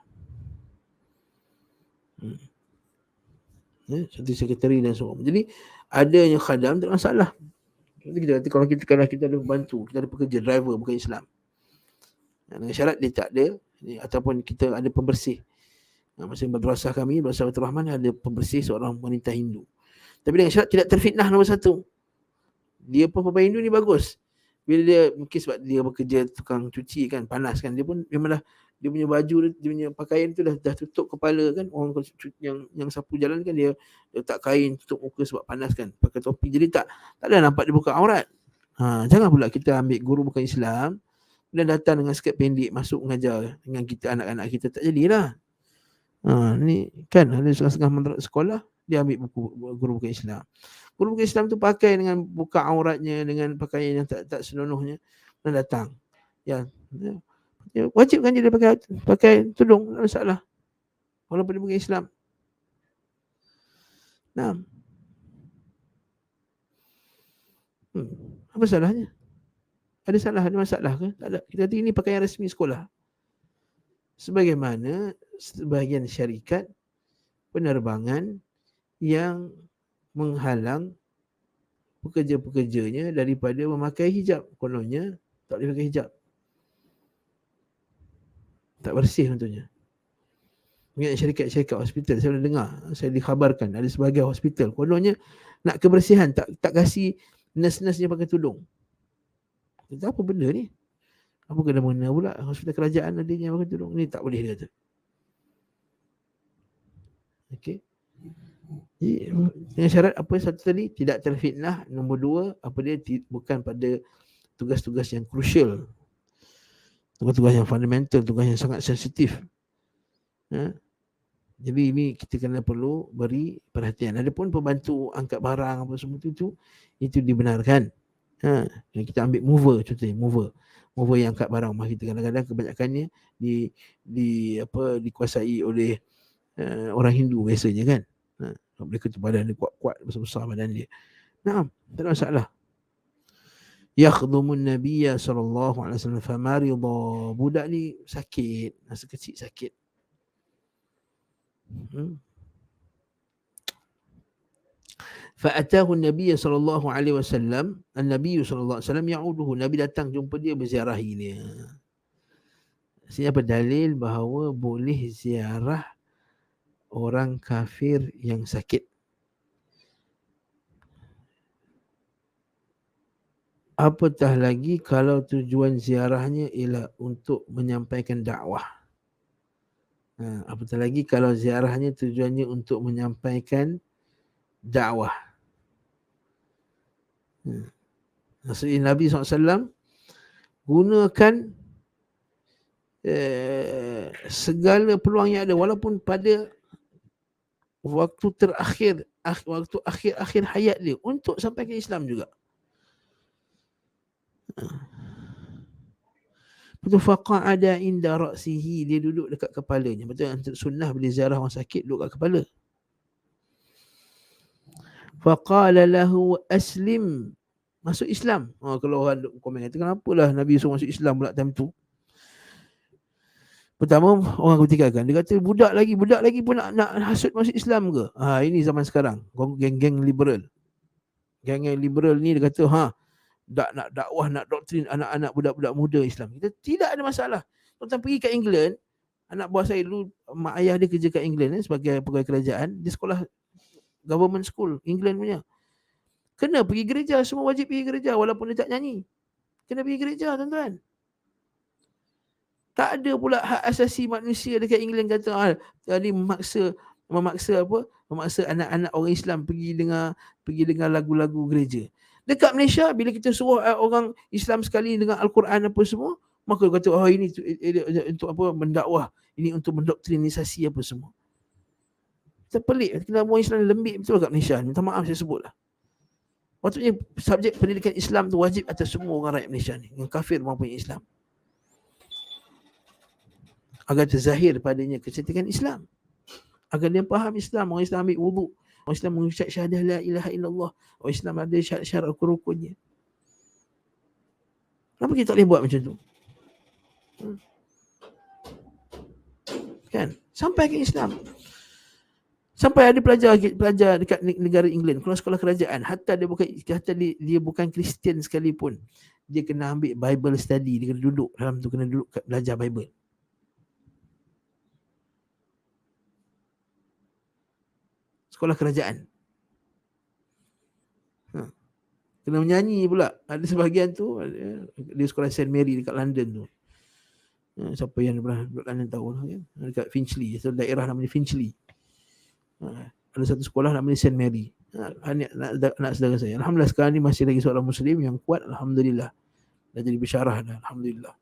Seperti sekretari dan sebagainya. Jadi adanya khadam tak masalah. Kita kata kalau kita ada bantu, kita ada pekerja, driver bukan Islam, dengan syarat dia tak ada, ataupun kita ada pembersih. Masa madrasah kami, Madrasah Baitur Rahman, ada pembersih seorang wanita Hindu. Tapi dengan syarat tidak terfitnah, nombor satu. Dia pun perempuan Hindu ni bagus. Bila dia, mungkin sebab dia bekerja tukang cuci kan, panas kan, dia pun memang dah, dia punya baju, dia punya pakaian tu dah tutup kepala kan. Orang yang sapu jalan kan, dia letak kain tutup muka sebab panas kan, pakai topi. Jadi tak ada nampak dia buka aurat. Jangan pula kita ambil guru bukan Islam dan datang dengan skirt pendek masuk mengajar dengan kita, anak-anak kita, tak jadilah. Ni kan ada setengah-setengah sekolah dia ambil guru bukan Islam. Guru bukan Islam tu pakai dengan buka auratnya, dengan pakaian yang tak senonohnya dan datang. Ya, wajib kan dia pakai tudung, tak masalah. Walaupun dia bukan Islam. Nah. Apa salahnya? Ada salah, ada masalah ke? Tak ada. Kita kata ini pakaian resmi sekolah. Sebagaimana sebahagian syarikat penerbangan yang menghalang pekerja-pekerjanya daripada memakai hijab. Kononnya tak boleh pakai hijab. Tak bersih contohnya. Ingat syarikat-syarikat hospital, saya pernah dengar, saya dikhabarkan ada sebahagian hospital, kononnya nak kebersihan, tak kasih nurse-nurse pakai tudung. Kata apa benda ni? Apa kena mengena pula hospital kerajaan ada yang pakai tudung? Ni tak boleh dia kata. Okey. Dengan syarat apa satu tadi? Tidak terfitnah. Nombor dua, apa dia bukan pada tugas-tugas yang crucial. Tugas-tugas yang fundamental, tugas yang sangat sensitif. Jadi ini kita kena perlu beri perhatian. Adapun pembantu angkat barang apa semua itu dibenarkan. Kita ambil mover contohnya, mover yang angkat barang rumah kita, kadang-kadang kebanyakannya dikuasai oleh orang Hindu biasanya kan. Mereka tu badan dia kuat-kuat, besar-besar badan dia. Naam, tak ada masalah. Yakhdumun Nabiyya sallallahu alaihi wasallam famarida. Budak ni sakit, masa kecil sakit. Fa'atahu an-nabiy sallallahu alaihi wasallam, an-nabiy sallallahu alaihi wasallam ya'uduhu, Nabi datang jumpa dia, berziarahi dia. Siapa dalil bahawa boleh ziarah orang kafir yang sakit. Apatah lagi kalau tujuan ziarahnya ialah untuk menyampaikan dakwah. Apatah lagi kalau ziarahnya tujuannya untuk menyampaikan dakwah. Maksudnya Nabi SAW gunakan segala peluang yang ada, walaupun pada waktu terakhir, waktu akhir hayat dia, untuk sampaikan Islam juga. Betul, faqa'ada inda ra'sihi, dia duduk dekat kepalanya. Betul, sunnah bila ziarah orang sakit duduk kat kepala. Faqala lahu aslim, masuk Islam. Kalau orang komen kata kenapalah Nabi suruh masuk Islam pula time tu. Pertama orang ketikkan, dia kata budak lagi pun nak hasut masuk Islam ke? Ini zaman sekarang, geng-geng liberal. Geng-geng liberal ni dia kata nak dakwah, nak doktrin anak-anak budak-budak muda Islam. Kita tidak ada masalah. Tuan pergi kat England, anak buah saya dulu, mak ayah dia kerja kat England sebagai pegawai kerajaan, di sekolah government school England punya. Kena pergi gereja, semua wajib pergi gereja walaupun dia tak nyanyi. Kena pergi gereja, tuan-tuan. Tak ada pula hak asasi manusia dekat England kata tadi memaksa anak-anak orang Islam pergi dengar lagu-lagu gereja. Dekat Malaysia, bila kita suruh orang Islam sekali dengan Al-Quran apa semua, maka kata ini untuk apa, mendakwah, ini untuk mendoktrinisasi apa semua. Terpelik, kenapa orang Islam lembik betul kat Malaysia. Minta maaf saya sebutlah. Maksudnya subjek pendidikan Islam tu wajib atas semua orang rakyat Malaysia ni, yang kafir maupun Islam, agar terzahir padanya kecantikan Islam, agar dia faham Islam. Orang Islam ambil wuduk, orang Islam mengucap syahadah la ilaha illallah, orang Islam ada syarat-syarat rukunnya. Kenapa kita tak boleh buat macam tu? Kan? Sampai ke Islam. Sampai ada pelajar dekat negara England, kalau sekolah kerajaan, hatta dia bukan Kristian sekalipun, dia kena ambil Bible study, dia kena duduk dalam tu, kena duduk belajar Bible. Sekolah kerajaan. Kena menyanyi pula. Ada sebahagian tu di sekolah St. Mary dekat London tu. Siapa yang pernah duduk London tahu kan? Dekat Finchley, satu daerah namanya Finchley. Ada satu sekolah namanya St. Mary. Anak saudara saya. Alhamdulillah sekarang ni masih lagi seorang Muslim yang kuat. Alhamdulillah. Dah jadi bersyarah dah. Alhamdulillah.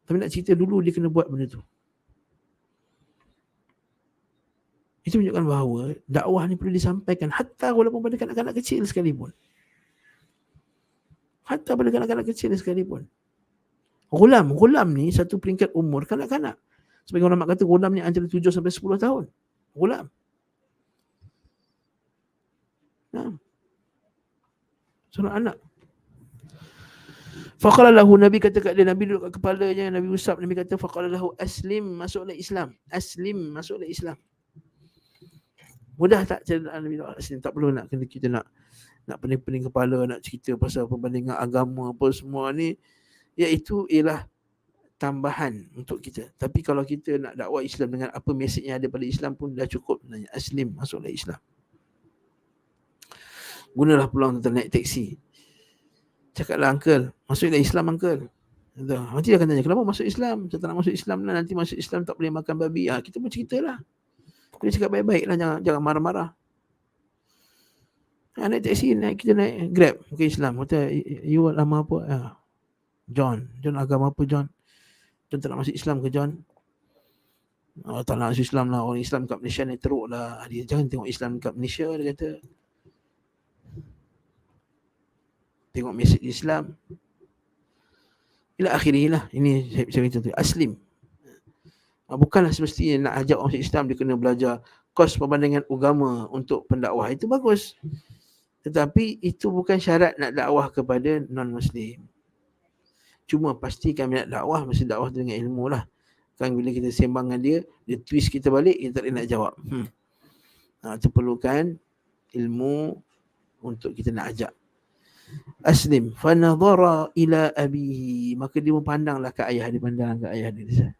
Tapi nak cerita dulu dia kena buat benda tu. Itu menunjukkan bahawa dakwah ni perlu disampaikan hatta walaupun pada kanak-kanak kecil sekalipun. Hatta pada kanak-kanak kecil sekalipun. Ghulam ni satu peringkat umur kanak-kanak. Sebagai ulama kata ghulam ni antara 7 sampai 10 tahun. Ghulam. Nah. Seorang anak. Faqala lahu, Nabi kata kat dia, Nabi duduk kat kepalanya, Nabi usap, Nabi kata faqala lahu aslim, masuklah Islam. Aslim, masuklah Islam. Mudah tak cerita Nabi aslim? Tak perlu nak kena kita nak pening-pening kepala, nak cerita pasal perbandingan agama apa semua ni. Iaitu ialah tambahan untuk kita. Tapi kalau kita nak dakwah Islam dengan apa mesej yang ada pada Islam pun dah cukup sebenarnya. Aslim, masuklah Islam. Gunalah peluang untuk naik teksi. Cakaplah, uncle, masuklah Islam uncle. Nanti dia akan tanya, kenapa masuk Islam? Saya tak nak masuk Islam lah, nanti masuk Islam tak boleh makan babi. Kita pun ceritalah. Dia cakap baik-baik lah, jangan marah-marah. Naik teksi, kita naik Grab ke Islam. Kata, you nama apa? John agama apa John? John tak nak masuk Islam ke John? Tak nak masuk Islam lah, orang Islam kat Malaysia ni teruk lah. Dia jangan tengok Islam kat Malaysia, dia kata. Tengok mesej Islam. Ila akhirnya lah. Ini saya kata tu. Aslim. Bukanlah semestinya nak ajak orang masuk Islam dia kena belajar kos perbandingan agama untuk pendakwah. Itu bagus. Tetapi itu bukan syarat nak dakwah kepada non-Muslim. Cuma pastikan minat dakwah, mesti dakwah dengan ilmu lah. Kan bila kita sembang dengan dia twist kita balik, kita tak boleh nak jawab. Itu perlukan ilmu untuk kita nak ajak. Aslim. Fanadhara ila abihi. Maka dia memandanglah ke ayah dia. Pandang ke ayah dia.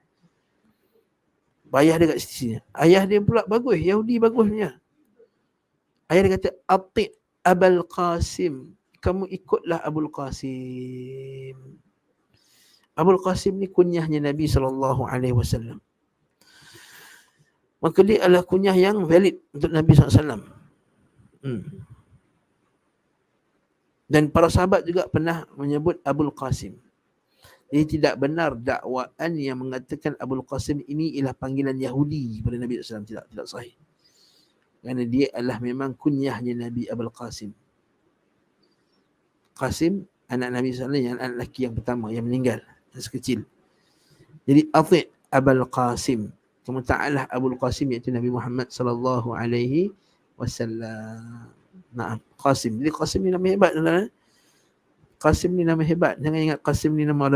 Ayah dia kat sini. Ayah dia pula bagus. Yahudi bagusnya. Ayah dia kata, Ati' Abul Qasim. Kamu ikutlah Abul Qasim. Abul Qasim ni kunyahnya Nabi SAW. Maka dia adalah kunyah yang valid untuk Nabi SAW. Dan para sahabat juga pernah menyebut Abul Qasim. Jadi tidak benar dakwaan yang mengatakan Abul Qasim ini ialah panggilan Yahudi kepada Nabi SAW. Tidak sahih. Kerana dia adalah memang kunyahnya Nabi Abul Qasim. Qasim, anak Nabi SAW yang anak lelaki yang pertama yang meninggal, yang sekecil. Jadi Ati' Abul Qasim. Kamu ta'alah Abul Qasim iaitu Nabi Muhammad SAW. Nah, Qasim. Jadi Qasim ni nama hebat. Qasim ni nama hebat. Jangan ingat Qasim ni nama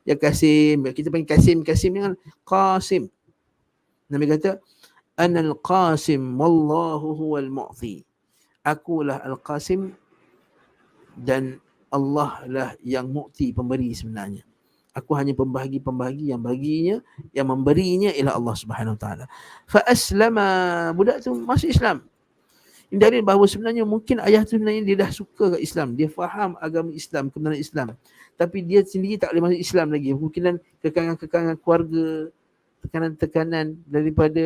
ya Qasim. Kita panggil Qasim. Qasim ni kan Qasim. Nabi kata, Anal Qasim wallahu huwal mu'ti. Akulah Al-Qasim dan Allah lah yang mu'ti, pemberi sebenarnya. Aku hanya pembahagi yang baginya, yang memberinya ialah Allah Subhanahu Wa Taala. Fa aslama, budak tu masuk Islam. Ini dalil bahawa sebenarnya mungkin ayah tu sebenarnya dia dah suka kat Islam. Dia faham agama Islam, kebenaran Islam. Tapi dia sendiri tak boleh masuk Islam lagi. Mungkin kekangan-kekangan keluarga, tekanan-tekanan daripada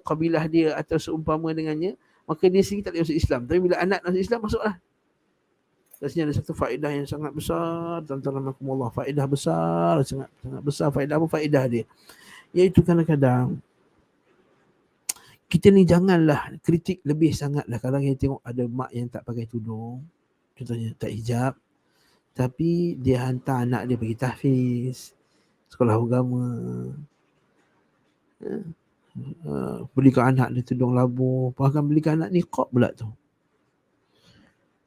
kabilah dia atau seumpama dengannya, maka dia sendiri tak boleh masuk Islam. Tapi bila anak masuk Islam, masuklah. Rasanya ada satu faedah yang sangat besar, tuan-tuan rahmatullah, faedah besar, sangat besar. Faedah apa faedah dia? Iaitu kadang-kadang kita ni janganlah kritik lebih sangatlah. Kalau kita tengok ada mak yang tak pakai tudung, contohnya tak hijab, tapi dia hantar anak dia pergi tahfiz, sekolah agama, belikan anak dia tudung labuh, bahkan belikan anak niqab pula tu.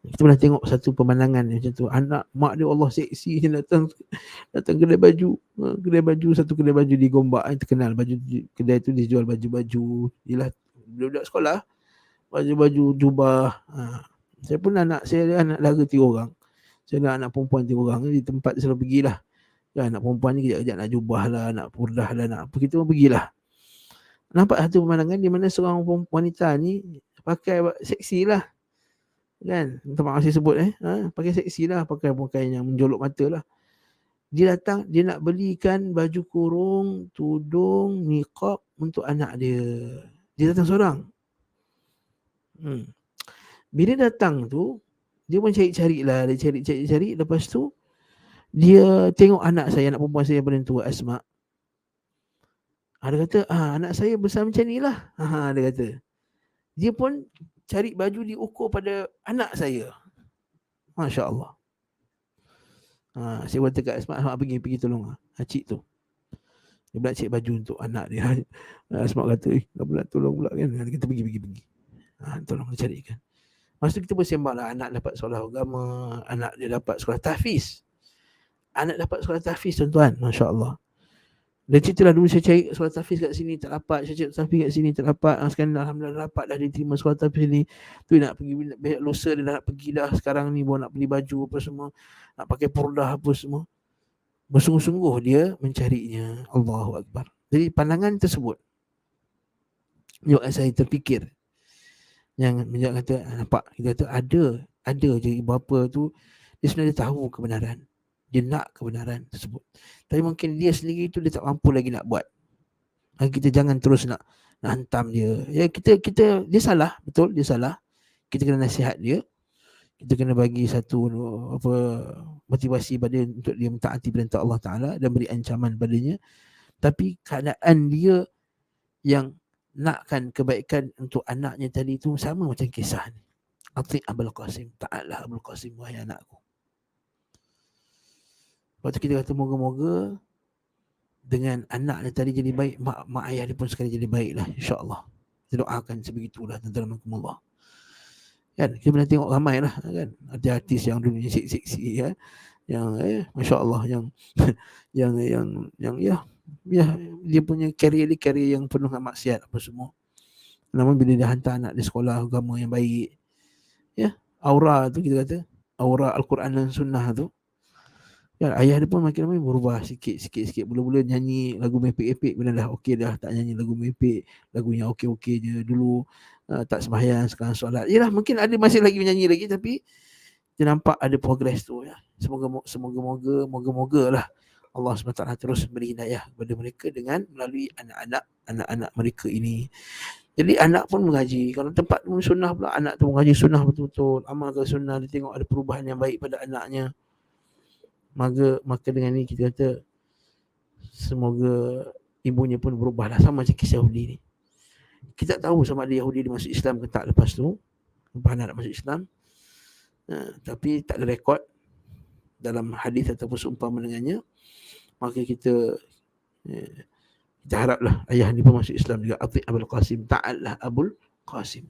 Kita pernah tengok satu pemandangan macam tu. Anak mak dia Allah seksi, dia datang kedai baju. Satu kedai baju di Gombak yang terkenal. Baju kedai tu dia jual baju-baju. Ialah budak-budak sekolah, baju-baju jubah. Saya pun anak saya anak lara 3 orang. Saya ada anak perempuan 3 orang. Di tempat selalu pergilah. Ya, anak perempuan ni kejap-kejap nak jubah lah, nak purdah lah, nak apa, kita pun pergilah. Nampak satu pemandangan di mana seorang wanita ni pakai seksi lah. Kan, tempat masih sebut pakai seksi lah, pakai pakaian yang menjolok mata lah. Dia datang, dia nak belikan baju kurung, tudung, niqab untuk anak dia. Dia datang seorang. Bila datang tu, dia pun cari-cari lah, dia cari. Lepas tu dia tengok anak perempuan saya yang paling tua, Asma. Dia kata, anak saya besar macam ni lah. Dia kata. Dia pun cari baju diukur pada anak saya. Masya Allah. Saya kata kat Asmat, pergi tolong cik tu. Dia pula cik baju untuk anak dia. Asmat kata, dah pula tolong pula kan. Dia kata pergi. Tolong dia carikan. Masa tu kita bersembang lah, anak dapat sekolah agama, anak dia dapat sekolah tahfiz. Anak dapat sekolah tahfiz, tuan-tuan. Masya Allah. Dan ceritalah dulu saya cari sekolah tahfiz kat sini tak dapat, saya cari tahfiz kat sini tak dapat. Sekarang alhamdulillah dapat dah diterima sekolah tahfiz ni. Tu nak pergi besok lusa dia nak pergi dah, sekarang ni baru nak beli baju apa semua, nak pakai purdah apa semua. Bersungguh-sungguh dia mencarinya. Allahu Akbar. Jadi pandangan tersebut buat saya terfikir. Yang menjawab kata, nampak kita kata ada je ibu bapa tu dia sebenarnya tahu kebenaran. Dia nak kebenaran tersebut. Tapi mungkin dia sendiri tu dia tak mampu lagi nak buat. Kita jangan terus nak hantam dia. Ya, kita dia salah, betul, dia salah. Kita kena nasihat dia. Kita kena bagi satu motivasi pada dia untuk dia mentaati perintah Allah Taala dan beri ancaman padanya. Tapi keadaan dia yang nakkan kebaikan untuk anaknya tadi tu sama macam kisah ni. Ati Abul Qasim, taatlah Abul Qasim wahai anakku. Waktu kita kata moga-moga dengan anak dia tadi jadi baik, mak ayah dia pun sekali jadi baik lah, insya-Allah. Kita doakan sebegitulah, tuan-tuan Allah. Kan kita pernah tengok ramai lah kan, ada artis yang dulu seksi ya, yang masya-Allah yang ya dia punya career yang penuh dengan maksiat apa semua. Namun bila dia hantar anak dia sekolah agama yang baik, ya, aura tu kita kata, aura Al-Quran dan Sunnah tu, ya, ayah dia pun makin lama berubah sikit. Mula-mula nyanyi lagu mepek-epek, bila dah okey dah tak nyanyi lagu mepek, lagu yang okey-okey je dulu. Tak sembahyang, sekarang solat. Yalah, mungkin ada masih lagi menyanyi lagi, tapi dia nampak ada progress tu ya. Semoga-moga lah Allah SWT terus beri hidayah kepada mereka dengan melalui anak-anak mereka ini. Jadi anak pun mengaji. Kalau tempat pun sunnah pula, anak tu mengaji sunnah betul-betul, amalkan sunnah, dia tengok ada perubahan yang baik pada anaknya. Maka dengan ni kita kata semoga ibunya pun berubahlah, sama macam kisah Yahudi ni. Kita tak tahu sama ada Yahudi dia masuk Islam ke tak lepas tu, lepas nak masuk Islam. Tapi tak ada rekod dalam hadis ataupun seumpama dengannya. Maka kita haraplah ayah ni pun masuk Islam juga. Ati Abul Qasim, ta'atlah Abul Qasim.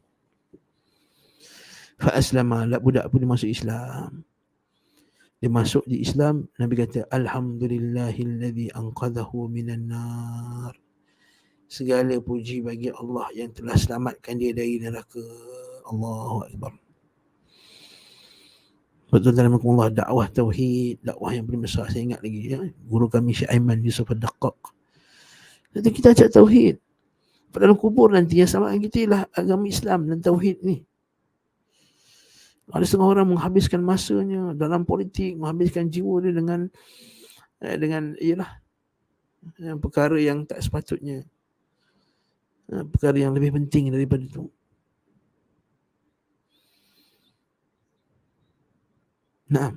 Fa aslama, budak pun dia masuk Islam. Dia masuk di Islam, Nabi kata alhamdulillahilladzi anqadhahu minan nar. Segala puji bagi Allah yang telah selamatkan dia dari neraka. Allahu Akbar. Betul-betul Allah, dakwah tauhid, dakwah yang paling besar. Saya ingat lagi ya, guru kami Syekh Aiman Yusof Ad-Daqqaq. Jadi kita ajak tauhid. Pada dalam kubur nanti yang selamatkan kita ialah agama Islam dan tauhid ni. Ada setengah orang menghabiskan masanya dalam politik, menghabiskan jiwa dia dengan ialah perkara yang tak sepatutnya, perkara yang lebih penting daripada itu. Nah,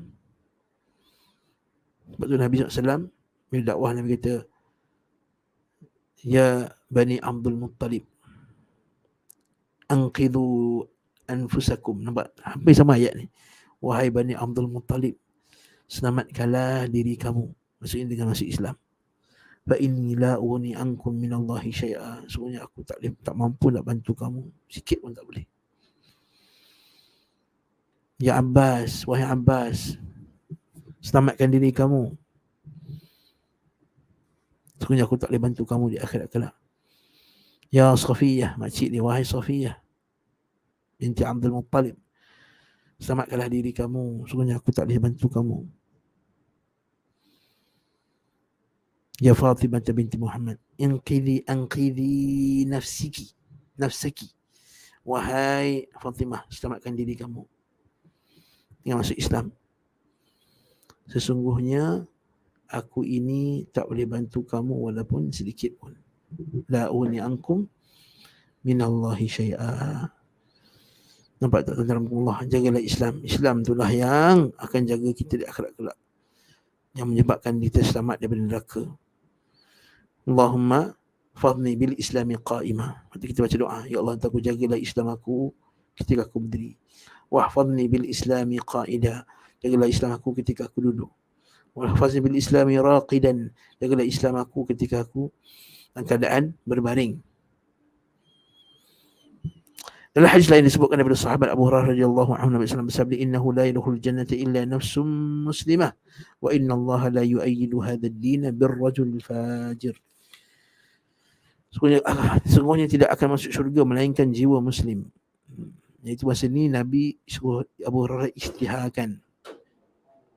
sebab tu Nabi SAW bila dakwah, Nabi kata, ya Bani Abdul Muttalib, anqidhu anfusakum. Nampak? Hampir sama ayat ni. Wahai Bani Abdul Muttalib, selamatkanlah diri kamu. Maksudnya dengan masuk Islam. Fa inni la ughni ankum minallahi syai'a. Sebenarnya aku tak mampu nak bantu kamu sikit pun tak boleh. Ya Abbas, wahai Abbas, selamatkan diri kamu. Sebenarnya aku tak boleh bantu kamu di akhirat kelak. Ya Safiyah, makcik dia, wahai Safiyah binti Abdul Muttalib, selamatkanlah diri kamu. Sebenarnya aku tak boleh bantu kamu. Ya Fatimah binti Muhammad, anqidhi nafsaki. Wahai Fatimah, selamatkan diri kamu dengan masuk Islam. Sesungguhnya aku ini tak boleh bantu kamu walaupun sedikit pun. La uni ankum minallahi syai'a. Nampak tak tuan-tuan Allah? Jagalah Islam. Islam itulah yang akan jaga kita di akhirat kelak, yang menyebabkan kita selamat daripada neraka. Allahumma Fadni bil islami qa'imah. Nanti kita baca doa, ya Allah, aku jagalah Islam aku ketika aku berdiri. Wahfadni bil islami qa'ida, jagalah Islam aku ketika aku duduk. Wahfazni bil islami raqidan, jagalah Islam aku ketika aku dalam keadaan berbaring. Dalam hadis lain disebutkan daripada sahabat Abu Hurairah radhiyallahu anhu, Nabi sallallahu alaihi wasallam bersabda, innahu la yadkhulul jannata illa nafsum muslimah wa inna Allah la yu'ayyidu hadzal din birrajul fajir. Sungguhnya tidak akan masuk syurga melainkan jiwa muslim. Iaitu masa ni Nabi suruh Abu Hurairah isytiharkan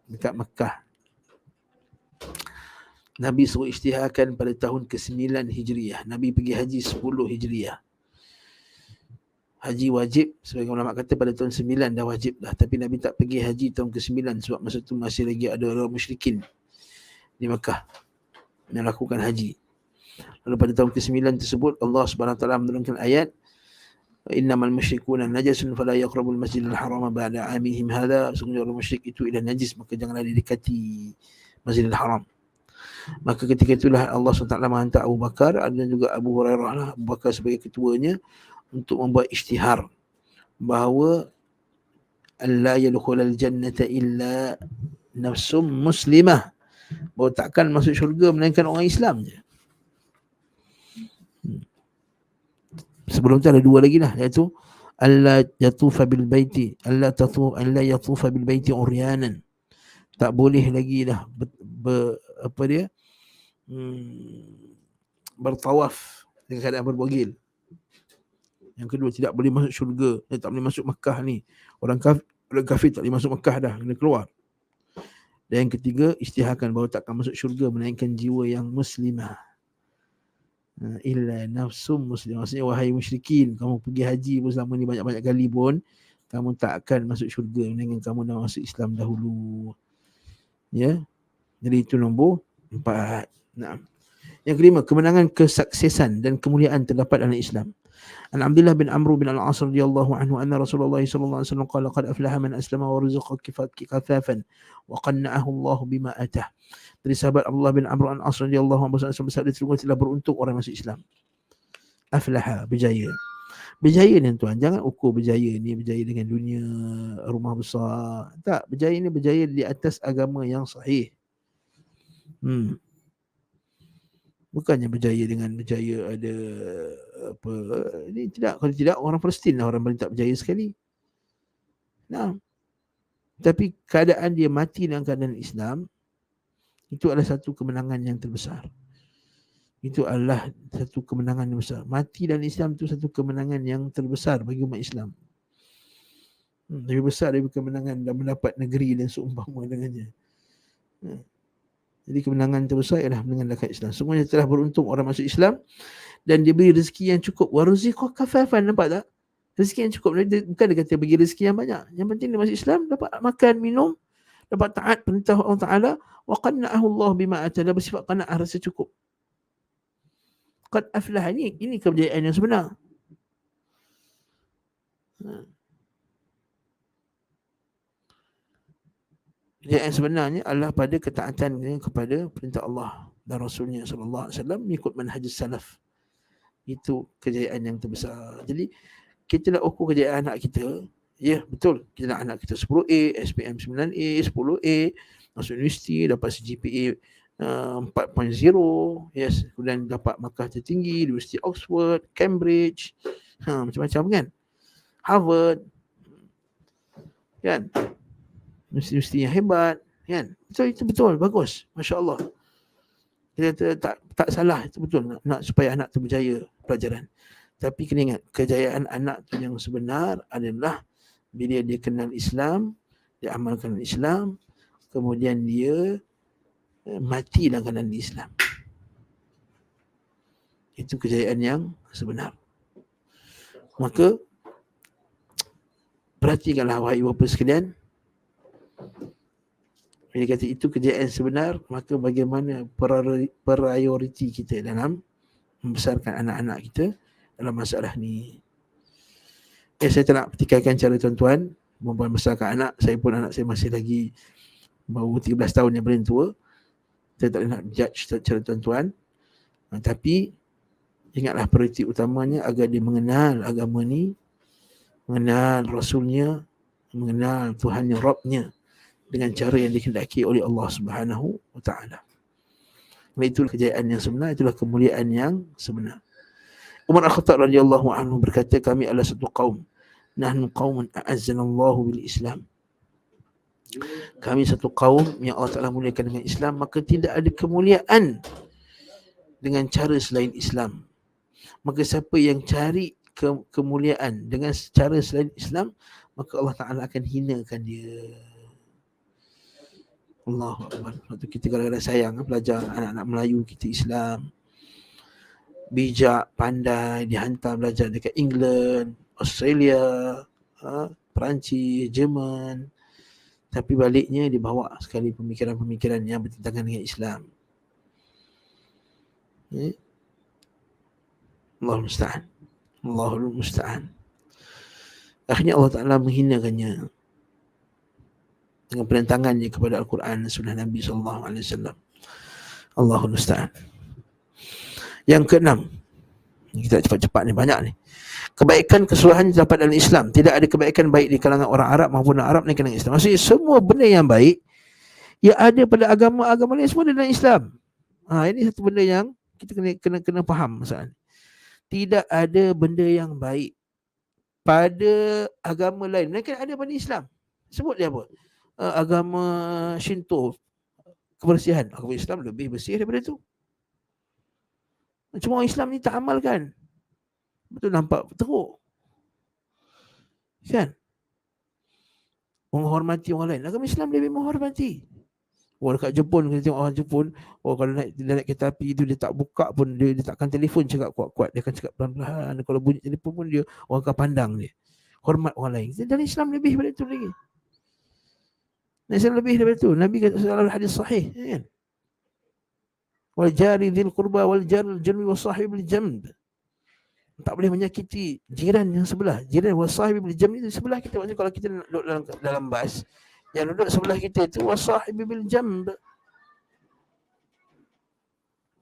dekat Mekah. Nabi suruh isytiharkan pada tahun ke-9 Hijriah. Nabi pergi haji 10 Hijriah. Haji wajib, sebagai ulama kata pada tahun 9 dah wajib dah. Tapi Nabi tak pergi haji tahun ke-9 sebab masa tu masih lagi ada orang musyrikin di Mekah yang lakukan haji. Lalu pada tahun ke-9 tersebut Allah Subhanahu Wa Taala menurunkan ayat, innamal musyrikuna najasun fala yaqrabul masjidal harama ba'da 'amihim hadha. Sungguh orang musyrik itu ialah najis, maka janganlah didekati Masjidil Haram. Maka ketika itulah Allah SWT menghantar Abu Bakar dan juga Abu Hurairah lah, Abu Bakar sebagai ketuanya, untuk membuat isytihar bahawa alla yadkhulul jannata illa nafsum muslimah, bahawa takkan masuk syurga melainkan orang Islam je. Sebelum tu ada dua lagi lah, iaitu alla yatufa bil baiti, alla yatufa bil baiti uryanan. Tak boleh lagi dah bertawaf dengan keadaan berbogil. Yang kedua, tidak boleh masuk syurga, tak boleh masuk Mekah ni. Orang kafir tak boleh masuk Mekah dah, kena keluar. Dan yang ketiga, isytiharkan bahawa takkan masuk syurga melainkan jiwa yang muslimah. Illa nafsum muslim. Maksudnya, wahai musyrikin, kamu pergi haji pun selama ni banyak-banyak kali pun, kamu tak akan masuk syurga melainkan kamu dah masuk Islam dahulu. Ya. Jadi itu nombor 4. Nah. Yang kelima, kemenangan, kesuksesan dan kemuliaan terdapat dalam Islam. An Abdullah bin Amr bin Al-As radhiyallahu anhu anna Rasulullah sallallahu alaihi wasallam qala qad aflaha man aslama wa ruziqa kifafan wa qanna'ahu Allah bima atah. Dari sahabat Abdullah bin Amr bin Al-As radhiyallahu anhu bersabda, telah beruntung orang masuk Islam. Aflaha, berjaya. Berjaya ni tuan, jangan ukur berjaya ni berjaya dengan dunia, rumah besar. Tak, berjaya ni berjaya di atas agama yang sahih. Bukannya berjaya dengan berjaya ada apa ni, tidak. Kalau tidak, orang Palestin lah orang paling tak berjaya sekali. Nah, tapi keadaan dia mati dalam keadaan Islam, itu adalah satu kemenangan yang terbesar. Itu adalah satu kemenangan yang besar. Mati dalam Islam itu satu kemenangan yang terbesar bagi umat Islam. Lebih besar daripada kemenangan dan mendapat negeri dan seumpama dengannya. Jadi kemenangan terbesar ialah kemenangan dekat Islam. Semuanya telah beruntung orang masuk Islam dan diberi rezeki yang cukup. Waruziqa kafafan, nampak tak? Rezeki yang cukup. Bukan dia kata bagi rezeki yang banyak. Yang penting dia masuk Islam, dapat makan, minum, dapat taat perintah Allah Ta'ala. Wa qanna'ahu Allah bima atana, bersifat qana'ah, rasa cukup. Qad aflah, ini kejayaan yang sebenar. Yang sebenarnya adalah pada ketaatan kepada perintah Allah dan Rasulnya sallallahu alaihi wasallam, mengikut manhaj salaf. Itu kejayaan yang terbesar. Jadi kita nak ukur kejayaan anak kita, ya betul, kita nak anak kita 10A, SPM 9A, 10A, masuk universiti, dapat CGPA 4.0, yes, kemudian dapat markah tertinggi Universiti Oxford, Cambridge, macam-macam kan, Harvard, kan, universiti yang hebat, kan. So itu betul, bagus, masya-Allah. Kita tak salah, itu betul nak supaya anak tu berjaya pelajaran. Tapi kena ingat, kejayaan anak tu yang sebenar adalah bila dia kenal Islam, dia amalkan Islam, kemudian dia mati dalam keadaan Islam. Itu kejayaan yang sebenar. Maka perhatikanlah wahai bapa sekalian, bila kata itu kejayaan sebenar, maka bagaimana prioriti kita dalam membesarkan anak-anak kita dalam masalah ni. Saya tak nak pertikaikan cara tuan-tuan membesarkan anak. Saya pun anak saya masih lagi baru 13 tahun yang paling tua. Saya tak nak judge cara tuan-tuan. Tapi Ingatlah prioriti utamanya agar dia mengenal agama ni, mengenal Rasulnya, mengenal Tuhannya, Rabbnya dengan cara yang dikehendaki oleh Allah Subhanahu wa Ta'ala. Itulah kejayaan yang sebenar, itulah kemuliaan yang sebenar. Umar Al-Khattab radhiyallahu anhu berkata, kami adalah satu kaum, nahnu qaumun a'azzanallahu bil Islam. Kami satu kaum yang Allah Ta'ala muliakan dengan Islam, maka tidak ada kemuliaan dengan cara selain Islam. Maka siapa yang cari kemuliaan dengan cara selain Islam, maka Allah Ta'ala akan hinakan dia. Allahu Akbar. Waktu kita kadang-kadang sayang pelajar anak-anak Melayu kita Islam, bijak, pandai, dihantar belajar dekat England, Australia, Perancis, Jerman, tapi baliknya dibawa sekali pemikiran-pemikiran yang bertentangan dengan Islam. Allahul musta'an. Allahul musta'an. Akhirnya Allah Ta'ala menghinakannya dengan penentangannya kepada Al-Quran dan Sunnah Nabi SAW. Allahul musta'an. Yang keenam, kita cepat-cepat ni, banyak ni. Kebaikan keseluruhan terdapat dalam Islam. Tidak ada kebaikan baik di kalangan orang Arab maupun Arab ni kalangan Islam. Maksudnya semua benda yang baik yang ada pada agama-agama lain semua ada dalam Islam. Ini satu benda yang kita kena faham masalah. Tidak ada benda yang baik pada agama lain, mereka ada pada Islam. Sebut dia apa? Agama Shinto, kebersihan. Agama Islam lebih bersih daripada itu. Cuma orang Islam ni tak amalkan. Betul, nampak teruk. Kan? Menghormati orang lain. Agama Islam lebih menghormati. Dekat Jepun, kita tengok orang Jepun, kalau naik kereta api tu dia tak buka pun, dia takkan telefon cakap kuat-kuat. Dia akan cakap pelan-pelan. Kalau bunyi telefon pun dia, orang akan pandang dia. Hormat orang lain. Dan Islam lebih daripada itu lagi. Islam lebih daripada itu. Nabi kata dalam hadis sahih, kan? Wal jari dzil qurba wal jaril junbi was sahibil jamb. Tak boleh menyakiti jiran yang sebelah. Jiran was sahibil jamb itu sebelah kita. Maksudnya kalau kita duduk dalam bas, yang duduk sebelah kita itu wasahibi bil jamb.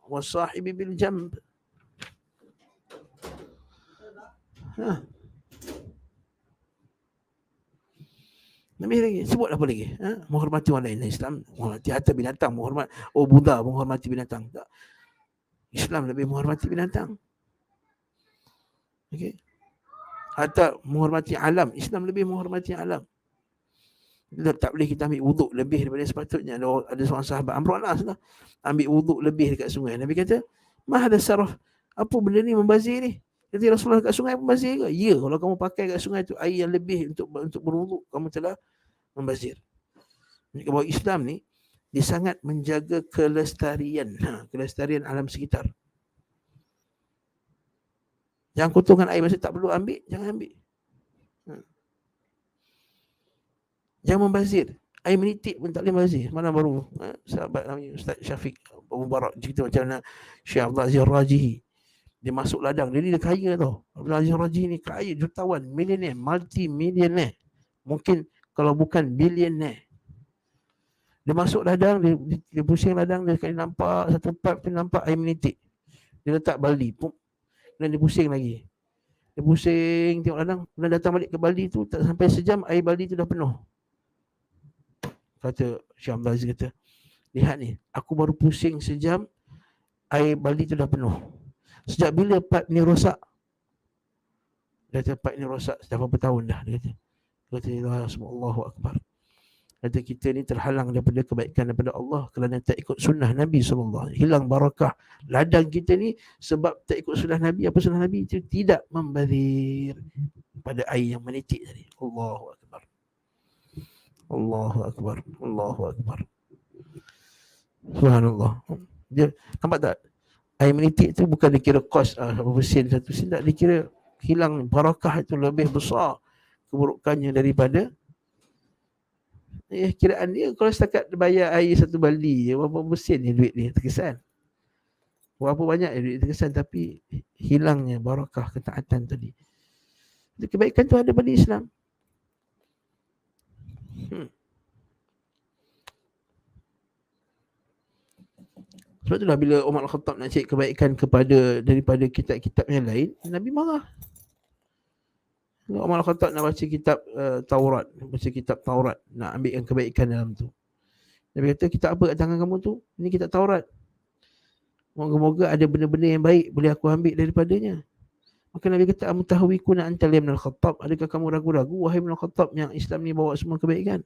Wasahibi bil jamb. Nabi lagi sebut apa lagi? Menghormati orang lain. Islam menghormati harta binatang, Buddha menghormati binatang. Tak. Islam lebih menghormati binatang. Okey. Hatta menghormati alam, Islam lebih menghormati alam. Tak boleh kita ambil wuduk lebih daripada sepatutnya. Ada seorang sahabat Amr bin As lah, ambil wuduk lebih dekat sungai. Nabi kata, "Ma hadha saraf?" Apa benda ni membazir ni? Kata Rasulullah, kat sungai membazir ke? Ya, kalau kamu pakai kat sungai tu air yang lebih untuk berwuduk, kamu telah membazir. Jadi bahawa Islam ni dia sangat menjaga kelestarian, kelestarian alam sekitar. Jangan kotorkan air, maksud tak perlu ambil, jangan ambil. Jangan membazir. Air menitik pun tak boleh membazir. Malam baru sahabat namanya Ustaz Syafiq Abu Barak cerita macam mana Syekh Abdul Aziz Rajihi, dia masuk ladang. Dia kaya tau. Abdul Aziz Rajihi ni kaya, jutawan, milioner, multi-millionaire. Mungkin kalau bukan bilioner. Dia masuk ladang, dia pusing ladang, dia kali nampak satu tempat, dia nampak air menitik. Dia letak baldi, pum, dan dia pusing lagi. Dia pusing tengok ladang, kemudian datang balik ke baldi tu, tak sampai sejam air baldi tu dah penuh. Kata Syekh Abdul Aziz, kata, lihat ni, aku baru pusing sejam, air baldi tu dah penuh. Sejak bila pipe ni rosak? Dia kata pipe ni rosak dah berapa tahun dah. Dia kata Allahu Akbar. Kata kita ni terhalang daripada kebaikan daripada Allah kerana tak ikut sunnah Nabi SAW. Hilang barakah ladang kita ni sebab tak ikut sunnah Nabi. Apa sunnah Nabi? Itu tidak membazir pada air yang menitik tadi. Allahu Akbar. Allahu Akbar. Allahu Akbar. Subhanallah. Dia nampak tak? Air menitik tu bukan dikira kos berapa sen, satu sen, tak, dikira hilang barakah itu lebih besar keburukannya daripada kiraan dia. Kalau setakat bayar air satu baldi, berapa sen ni duit ni terkesan. Berapa banyak duit terkesan, tapi hilangnya barakah ketaatan tadi. Jadi kebaikan tu ada pada Islam. Sebab itulah bila Umar Al-Khattab nak cari kebaikan daripada kitab-kitab yang lain, Nabi marah. Umar Al-Khattab nak baca kitab Taurat, nak ambilkan kebaikan dalam tu. Nabi kata, kitab apa kat tangan kamu tu? Ini kitab Taurat. Moga-moga ada benda-benda yang baik boleh aku ambil daripadanya. Maka Nabi kata, amutahwikuna anta li min al-Khattab, adakah kamu ragu-ragu wahai Ibn al-Khattab yang Islam ni bawa semua kebaikan?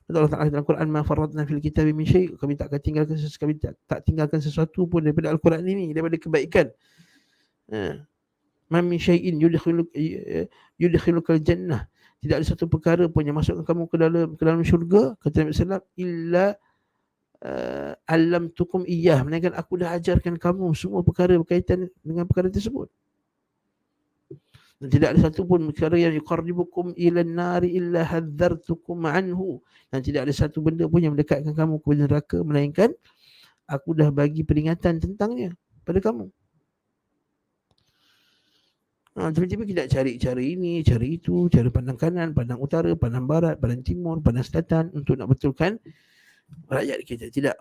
Allah Ta'ala dalam Quran, ma farratna fil kitabi min syai', kami tak tinggalkan sesuatu pun daripada Al-Quran ini, daripada kebaikan. Ma min syai'in yudkhilukal jannah, tidak ada satu perkara pun yang masukkan kamu ke dalam syurga, kata Nabi sallallahu alaihi wasallam, illa alamtukum iyyah, melainkan aku dah ajarkan kamu semua perkara berkaitan dengan perkara tersebut. Dan tidak ada satu pun perkara yang yuqarribukum ila an-nari illa hadzartukum anhu, dan tidak ada satu benda pun yang mendekatkan kamu kepada neraka melainkan aku dah bagi peringatan tentangnya pada kamu. Tiba-tiba kita cari cara ini, cara itu, cara pandang kanan, pandang utara, pandang barat, pandang timur, pandang selatan untuk nak betulkan rakyat kita. Tidak.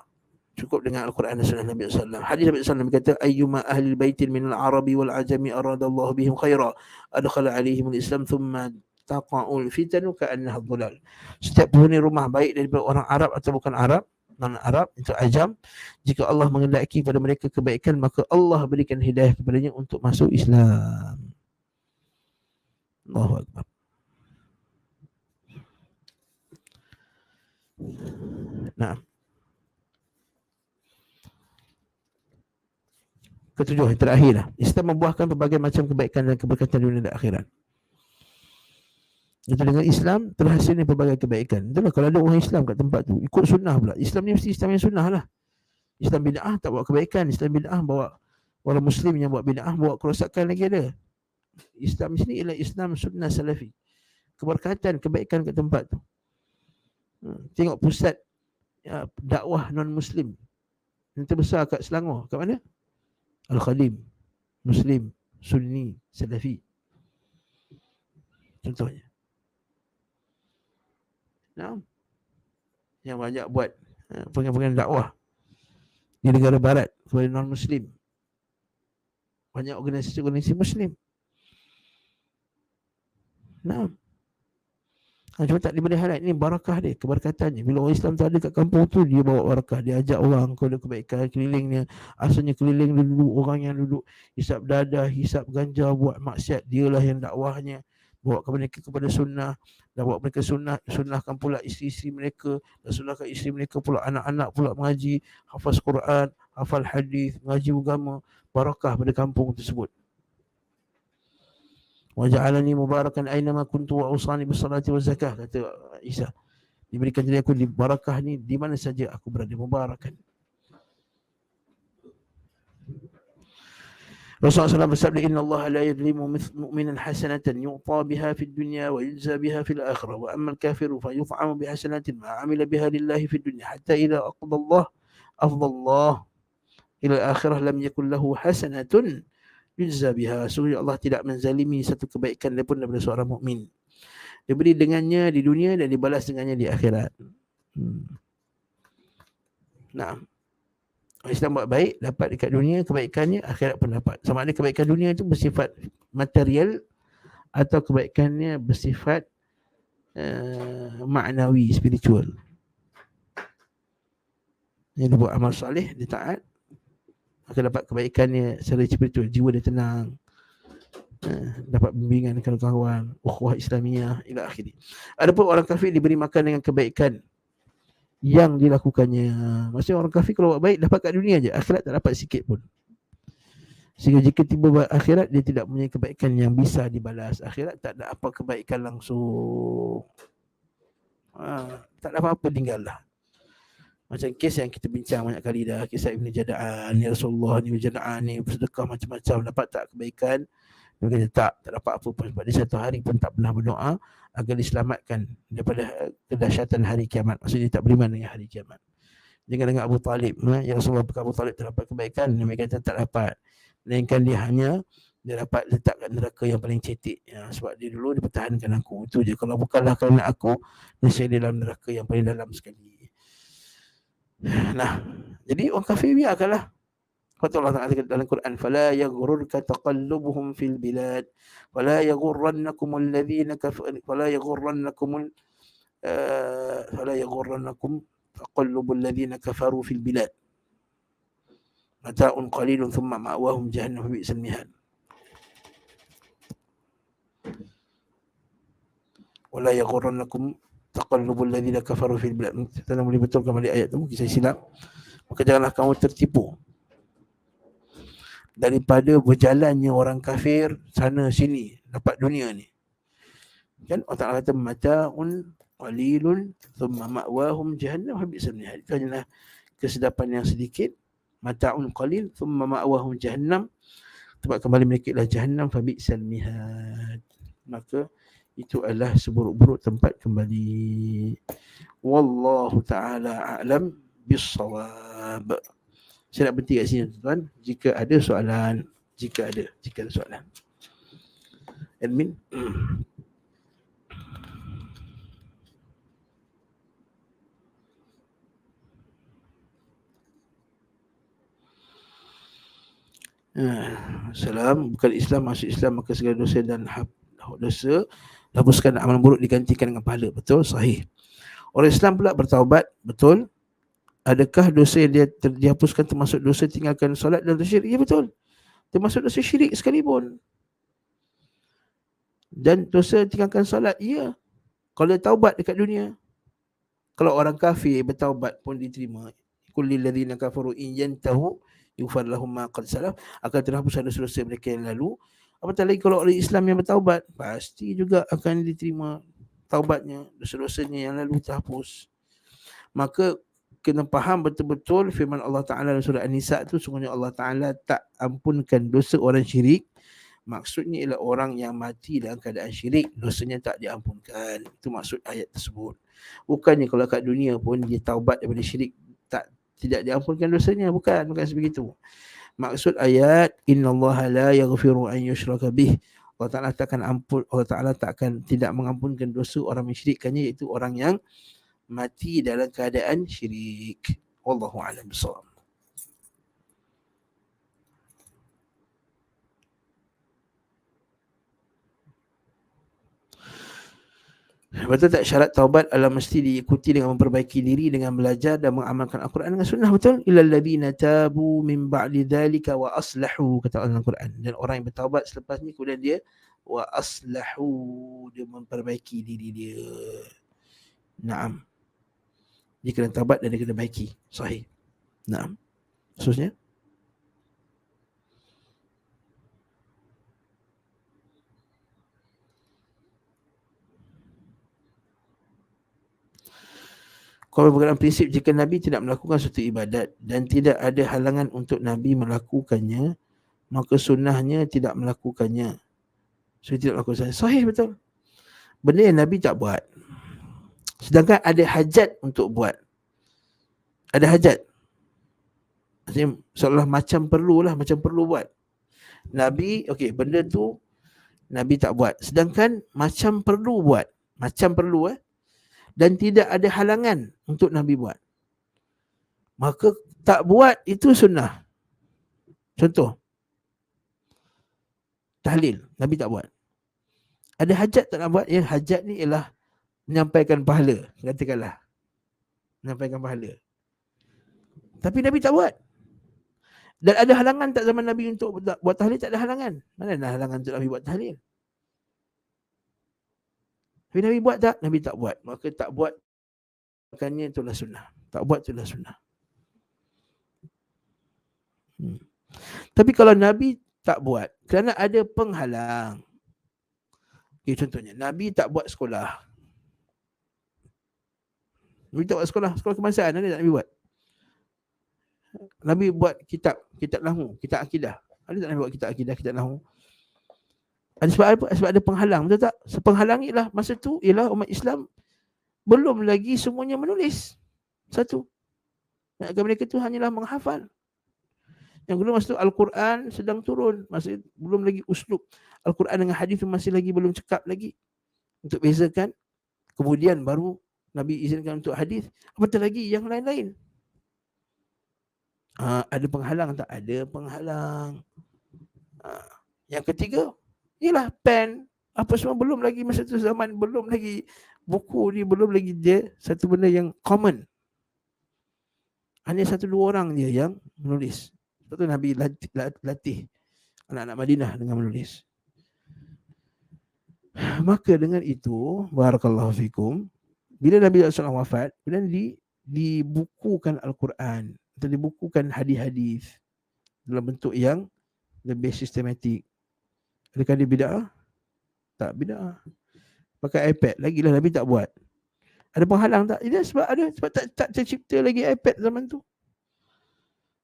Cukup dengan Al-Quran dan Sunnah Nabi SAW. Hadis Nabi SAW kata, ayyuma ahli baitin min al-arabi wal-ajami aradallahu bihim khaira adkhala alaihim al-islam thumma taqa'ul fitanu ka'annaha dhulal. Setiap penghuni rumah, baik daripada orang Arab atau bukan Arab, non-Arab, itu ajam, jika Allah mengendaki kepada mereka kebaikan, maka Allah berikan hidayah kepadanya untuk masuk Islam. Allahu Akbar. Nah, ketujuh, yang terakhir lah, Islam membuahkan berbagai macam kebaikan dan keberkatan dunia dan akhirat. Itu dengan Islam terhasilnya berbagai kebaikan. Itulah kalau ada orang Islam kat tempat tu, ikut sunnah pula. Islam ni mesti Islam yang sunnah lah. Islam bid'ah tak bawa kebaikan. Islam bid'ah bawa, orang Muslim yang buat bid'ah bawa kerosakan lagi ada. Islam sini ialah Islam sunnah salafi. Keberkatan, kebaikan kat tempat tu. Tengok pusat dakwah non-Muslim yang terbesar kat Selangor. Kat mana? Al-Khadim, Muslim, Sunni, Salafi. Contohnya. Nah, yang banyak buat pengen dakwah di negara barat kepada non-Muslim. Banyak organisasi Muslim. Nah, cuma tak diberi highlight. Ini barakah dia, keberkatannya. Bila orang Islam tu ada kat kampung tu, dia bawa barakah. Dia ajak orang kepada kebaikan kelilingnya. Asalnya keliling dulu orang yang duduk hisap dadah, hisap ganja, buat maksiat. Dialah yang dakwahnya, bawa mereka kepada sunnah. Dan bawa mereka sunnahkan pula isteri-isteri mereka. Dan sunnahkan isteri mereka pula, anak-anak pula mengaji, hafaz Quran, hafal hadis, mengaji agama. Barakah pada kampung tersebut. Waja'alani mubarakan aynama kuntu wa usani bisalati wa zakah, kata Isa. Diberikan jadi aku di barakah ni di mana saja aku berada, mubarakan. Rasulullah SAW bersabda, inna Allah la yadlimu mu'minan hasanatan yu'ta biha fid dunya wa yujza biha fil akhirah, wa amma al-kafiru fa yuf'amu bi hasanatin ma 'amila biha lillahi fid dunya hatta idza aqda Allah afdallah ila al-akhirah lam yakul lahu hasanatun yujza biha. Sungguh Allah tidak menzalimi satu kebaikan daripada seorang mukmin. Diberi dengannya di dunia dan dibalas dengannya di akhirat. Nah, Islam buat baik, dapat dekat dunia, kebaikannya akhirat pun dapat. Sama ada kebaikan dunia itu bersifat material atau kebaikannya bersifat maknawi, spiritual. Dia buat amal soleh, dia taat, akan dapat kebaikannya secara spiritual. Jiwa dia tenang, dapat bimbingan dengan kawan-kawan, ukhuwah Islamiyah ila akhiri. Adapun orang kafir diberi makan dengan kebaikan yang dilakukannya. Maksudnya orang kafir kalau buat baik dapat kat dunia je, akhirat tak dapat sikit pun. Sehingga jika tiba akhirat, dia tidak punya kebaikan yang bisa dibalas. Akhirat tak ada apa kebaikan langsung. Tak ada apa-apa, tinggal lah. Macam kes yang kita bincang banyak kali dah, kisah Ibn Jada'an, ya Rasulullah ni Ibn Jada'an ni bersedekah macam-macam, dapat tak kebaikan? Dia kata tak dapat apa pun, sebab dia satu hari pun tak pernah berdoa agar diselamatkan daripada kedahsyatan hari kiamat. Maksudnya dia tak beriman dengan hari kiamat. Jangan dengan Abu Talib, ya Rasulullah, apakah Abu Talib terdapat kebaikan? Dia kata tak dapat, melainkan dia dapat letak kat neraka yang paling cetek, sebab dia dulu dipertahankan aku. Itu je, kalau bukanlah kerana aku, nescaya dia dalam neraka yang paling dalam sekali. Nah, Jadi orang kafir biarkanlah. Kata Allah Ta'ala dalam Quran, fala yaghurruka taqallubuhum fil bilad wala yaghurrannakumul ladzina kafaru fala yaghurrannakumul fala yaghurrannakum taqallubul ladzina kafaru fil bilad mata'un qalilun thumma ma'wahum jahannam bi'sal mihad wala yaghurrannakum taqallubul ladzina kafaru fil bilad. Kita boleh betulkan balik ayat tu, mungkin saya silap. Maka janganlah kamu tertipu daripada berjalannya orang kafir sana sini dapat dunia ni. Kan Allah Ta'ala kata mata'un qalilun thumma ma'wahum jahannam bi'sal mihad. Itu hanyalah kesedapan yang sedikit. Mata'un qalil thumma ma'wahum jahannam, tempat kembali mereka ialah jahannam fa bi'sal mihad. Maka itu adalah seburuk-buruk tempat kembali. Wallahu ta'ala a'lam bis-shawab. Saya nak berhenti kat sini tuan. Jika ada soalan, jika ada soalan. Admin. Salam, bukan Islam, masuk Islam maka segala dosa dan dosa hapuskan amalan buruk digantikan dengan pahala. Betul, sahih. Orang Islam pula bertaubat, betul. Adakah dosa yang dia dihapuskan termasuk dosa tinggalkan solat dan dosa syirik? Ya betul. Termasuk dosa syirik sekalipun. Dan dosa tinggalkan solat, ya. Kalau dia taubat dekat dunia. Kalau orang kafir bertaubat pun diterima. Kullil ladzina kafaru in yantahu yughfar lahum ma qad salaf, akan terhapus dosa-dosa mereka yang lalu. Apatah lagi kalau orang Islam yang bertaubat, pasti juga akan diterima taubatnya, dosa-dosanya yang lalu terhapus. Maka kena faham betul-betul firman Allah Ta'ala dalam surah An-Nisa tu, sungguhnya Allah Ta'ala tak ampunkan dosa orang syirik. Maksudnya ialah orang yang mati dalam keadaan syirik, dosanya tak diampunkan. Itu maksud ayat tersebut. Bukannya kalau kat dunia pun dia taubat daripada syirik, tidak diampunkan dosanya. Bukan sebegitu. Maksud ayat innallaha la yaghfiru an yushraka bih, Allah Ta'ala takkan tidak mengampunkan dosa orang mensyirikkannya, iaitu orang yang mati dalam keadaan syirik. Wallahu a'lam bishawab. Betul tak syarat taubat adalah mesti diikuti dengan memperbaiki diri dengan belajar dan mengamalkan Al-Quran dengan sunnah? Betul. Illal ladzina tabu min ba'di dzalika wa aslahu, kata Allah dalam Al-Quran. Dan orang yang bertaubat selepas ni kemudian dia wa aslahu, dia memperbaiki diri dia. Naam. Dia kena taubat dan dia kena baiki. Sahih. Naam. Khususnya kalau berkenaan prinsip, jika Nabi tidak melakukan suatu ibadat dan tidak ada halangan untuk Nabi melakukannya, maka sunnahnya tidak melakukannya. So tidak melakukan. Sahih, betul. Benda yang Nabi tak buat, sedangkan ada hajat untuk buat. Ada hajat. Maksudnya seolah macam perlu buat. Nabi, okey, benda tu Nabi tak buat, sedangkan macam perlu buat. Macam perlu dan tidak ada halangan untuk Nabi buat, maka tak buat itu sunnah. Contoh tahlil, Nabi tak buat. Ada hajat tak nak buat? Yang hajat ni ialah menyampaikan pahala, katakanlah menyampaikan pahala, tapi Nabi tak buat. Dan ada halangan tak zaman Nabi untuk buat tahlil? Tak ada halangan. Mana ada halangan untuk Nabi buat tahlil? Tapi Nabi buat tak? Nabi tak buat. Maka tak buat, makanya itulah sunnah. Tak buat itulah sunnah. Tapi kalau Nabi tak buat kerana ada penghalang, okay, contohnya Nabi tak buat sekolah. Nabi tak buat sekolah kebangsaan, ada tak Nabi buat? Nabi buat kitab lahu, kitab akidah. Ada tak Nabi buat kitab akidah, kitab lahu? Ada sebab apa? Sebab ada penghalang, betul tak? Penghalang ialah masa tu ialah umat Islam belum lagi semuanya menulis. Satu. Agama mereka tu hanyalah menghafal. Yang kedua, masa tu Al-Quran sedang turun, masa belum lagi uslub Al-Quran dengan hadis masih lagi belum cekap lagi untuk bezakan. Kemudian baru Nabi izinkan untuk hadis, apatah lagi yang lain-lain. Ada penghalang tak? Ada penghalang. Yang ketiga, ialah pen. Apa semua belum lagi masa tu zaman, belum lagi buku ni, belum lagi dia satu benda yang common. Hanya satu dua orang dia yang menulis. Sebab tu Nabi latih anak-anak Madinah dengan menulis. Maka dengan itu, barakallahu fikum, bila Nabi SAW wafat, kemudian dibukukan Al-Quran atau dibukukan hadis-hadis dalam bentuk yang lebih sistematik. Adakah dia bid'ah? Tak bid'ah. Pakai iPad, lagilah Nabi tak buat. Ada penghalang tak? Ini sebab tak tercipta lagi iPad zaman tu.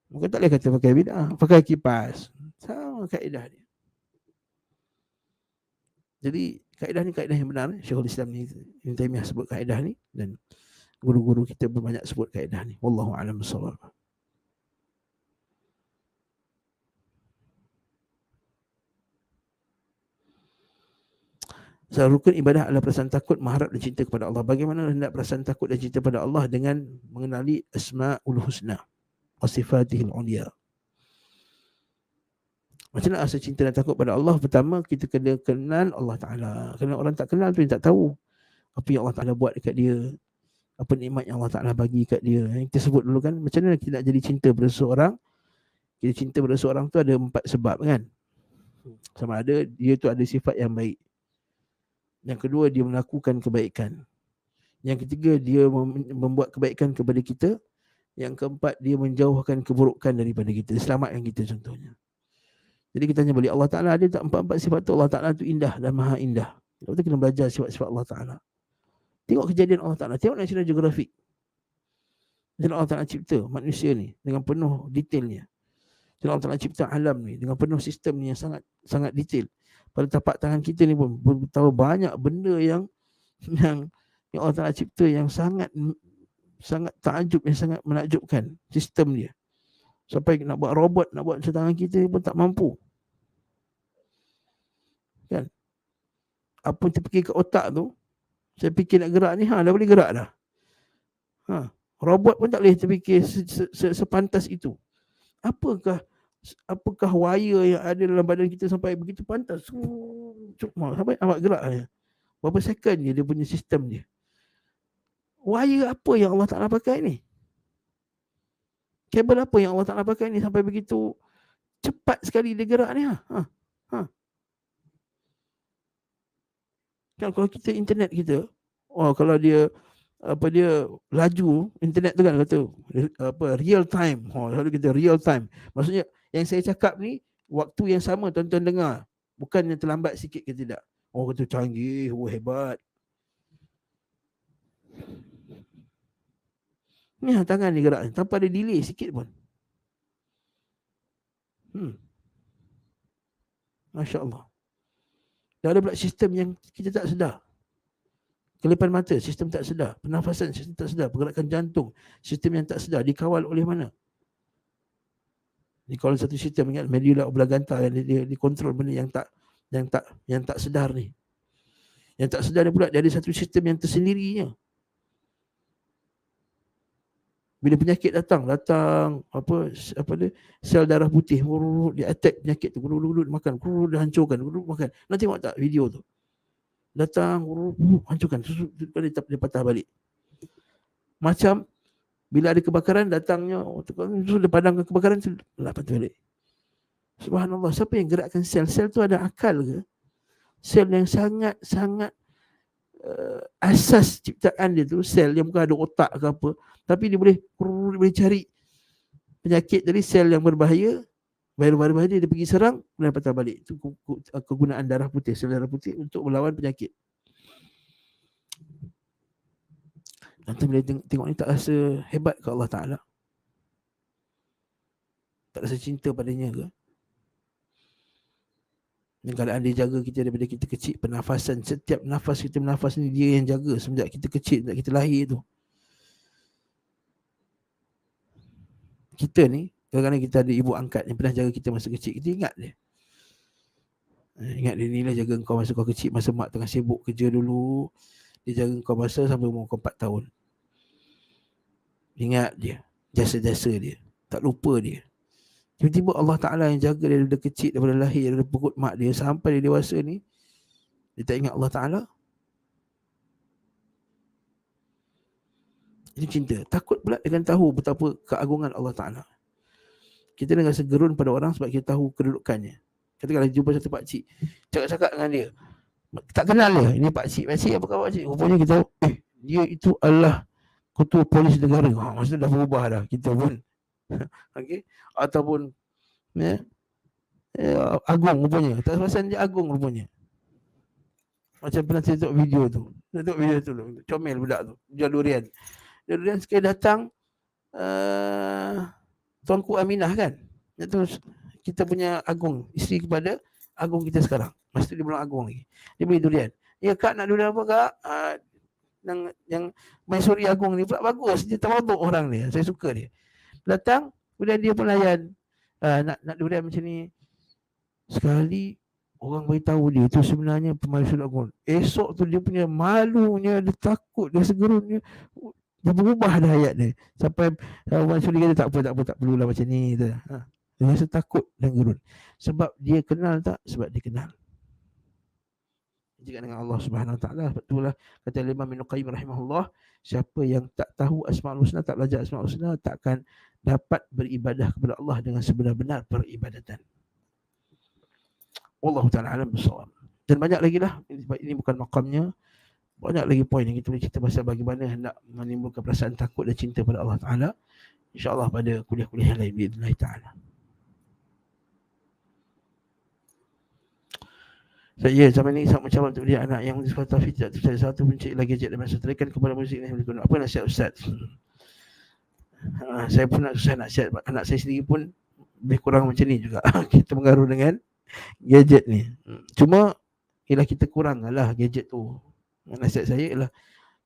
Maka tak boleh kata pakai bid'ah. Pakai kipas, sama kaedah dia. Jadi kaedah ni kaedah yang benar. Syekhul Islam ni, Ibn Taymiyah sebut kaedah ni, dan guru-guru kita berbanyak sebut kaedah ni. Wallahu a'lam bissawab. Rukun ibadah adalah perasaan takut, mengharap dan cinta kepada Allah. Bagaimana hendak perasaan takut dan cinta kepada Allah dengan mengenali Asma'ul Husna wa Sifatihil Ulia? Macam mana rasa cinta dan takut pada Allah? Pertama, kita kena kenal Allah Ta'ala. Kerana orang tak kenal tu dia tak tahu apa yang Allah Ta'ala buat dekat dia, apa nikmat yang Allah Ta'ala bagi dekat dia. Yang kita sebut dulu kan, macam mana kita nak jadi cinta pada seseorang. Kita cinta pada seseorang tu ada 4 sebab kan. Sama ada dia tu ada sifat yang baik. Yang kedua, dia melakukan kebaikan. Yang ketiga, dia membuat kebaikan kepada kita. Yang keempat, dia menjauhkan keburukan daripada kita, selamatkan kita contohnya. Jadi kita tanya balik, Allah Ta'ala ada tak 4 sifat tu? Allah Ta'ala tu indah dan maha indah. Kita kena belajar sifat-sifat Allah Ta'ala. Tengok kejadian Allah Ta'ala. Tengok National Geographic. Macam Allah Ta'ala cipta manusia ni dengan penuh detailnya. Macam Allah Ta'ala cipta alam ni dengan penuh sistem ni yang sangat sangat detail. Pada tapak tangan kita ni pun betapa banyak benda yang Allah Ta'ala cipta yang sangat takjub, yang sangat menakjubkan sistem dia. Sampai nak buat robot, nak buat macam tangan kita pun tak mampu. Kan? Apa yang terfikir ke otak tu, saya fikir nak gerak ni, dah boleh gerak dah. Robot pun tak boleh terfikir sepantas itu. Apakah wire yang ada dalam badan kita sampai begitu pantas? Sampai awak gerak je. Berapa second je dia punya sistem dia. Wire apa yang Allah Ta'ala pakai ni? Kabel apa yang Allah Ta'ala pakai ni sampai begitu cepat sekali dia gerak ni? Kan kalau kita internet kita, kalau dia laju internet tu kan, kata real time. Lalu kita real time. Maksudnya yang saya cakap ni waktu yang sama tuan-tuan dengar, bukan yang terlambat sikit ke tidak. Kata canggih, hebat. Ni tangan ni gerak tanpa ada delay sikit pun. Masya Allah. Dah ada pula sistem yang kita tak sedar. Kelipan mata, sistem tak sedar. Pernafasan, sistem tak sedar. Pergerakan jantung, sistem yang tak sedar. Dikawal oleh mana? Dikawal satu sistem, ingat, medulla oblongata, yang dia kontrol benda yang tak sedar ni. Yang tak sedar ni pula, dia ada satu sistem yang tersendirinya. Bila penyakit datang sel darah putih dia attack penyakit tu, makan, dia hancurkan, makan. Nanti tengok tak video tu, datang hancurkan, dia patah balik. Macam bila ada kebakaran, datangnya sudah padamkan kebakaran, patah balik. Subhanallah. Siapa yang gerakkan sel? Sel tu ada akal ke? Sel yang sangat asas ciptaan dia tu, sel yang bukan ada otak ke apa, tapi dia boleh cari penyakit dari sel yang berbahaya. Bahaya dia pergi serang, kemudian patah balik. Itu kegunaan darah putih, sel darah putih untuk melawan penyakit. Nanti bila tengok ni, tak rasa hebat ke Allah Ta'ala? Tak rasa cinta padanya ke? Dan keadaan dia jaga kita daripada kita kecil. Pernafasan, setiap nafas kita menafas ni dia yang jaga semenjak kita kecil, semenjak kita lahir tu. Kita ni, kadang-kadang kita ada ibu angkat yang pernah jaga kita masa kecil. Kita ingat dia. Ingat dia ni lah jaga kau masa kau kecil, masa mak tengah sibuk kerja dulu. Dia jaga kau masa sampai umur kau 4 tahun. Ingat dia, jasa-jasa dia. tak lupa dia. Tiba-tiba Allah Ta'ala yang jaga dia daripada kecil, daripada lahir, daripada perut mak dia sampai dia dewasa ni, dia tak ingat Allah Ta'ala. Ini cinta. Takut pula dengan tahu betapa keagungan Allah Ta'ala. Kita dengan segerun pada orang sebab kita tahu kedudukannya. Katakanlah jumpa satu pakcik, cakap-cakap dengan dia, tak kenal dia, ini pakcik, apa khabar pakcik? Rupanya kita tahu, dia itu adalah ketua polis negara. Maksudnya dah berubah dah kita pun. Okay? Ataupun agung rupanya. Tak pasal dia agung rupanya. Macam pernah saya tengok video tu. Saya tengok video tu, comel budak tu, jual durian. Durian sekali datang Tuanku Aminah kan. Itu kita punya agung, isteri kepada agung kita sekarang. Masa tu dia belum agung lagi. Dia beli durian. Ya kak, nak durian apa kak? Yang Maisuri Agung ni pula bagus. Dia tawaduk orang ni. Saya suka dia. Datang, kemudian dia pun layan. Nak durian macam ni. Sekali orang beritahu dia tu sebenarnya pemalsu agung. Esok tu dia punya malunya, dia takut, dia segerun dia berubah dah ayat dia. Sampai orang suri kata tak perlulah macam ni. Dia rasa takut dan gerun. Sebab dia kenal tak? Sebab dia kenal juga dengan Allah Subhanahu Wa Taala. Betul lah kata Imam Ibn Qayyim rahimahullah, siapa yang tak tahu Asmaul Husna, tak belajar Asmaul Husna, takkan dapat beribadah kepada Allah dengan sebenar-benar peribadatan. Wallahu taala alam bissawab. Dan banyak lagi lah, ini bukan makamnya. Banyak lagi poin yang kita boleh cerita pasal bagaimana hendak menimbulkan perasaan takut dan cinta pada Allah Taala. InsyaAllah pada kuliah-kuliah yang lain bi'idznillah taala. Ya, zaman ini sangat mencabar untuk dia anak yang disebut taufik tidak tercari satu pencik lagi gadget dan masa terikan kepada muzik ini. Apa nasihat Ustaz? Saya pun nak susah nasihat. Anak saya sendiri pun lebih kurang macam ni juga. Kita mengaruh dengan gadget ni. Cuma ialah kita kuranglah gadget tu. Nasihat saya ialah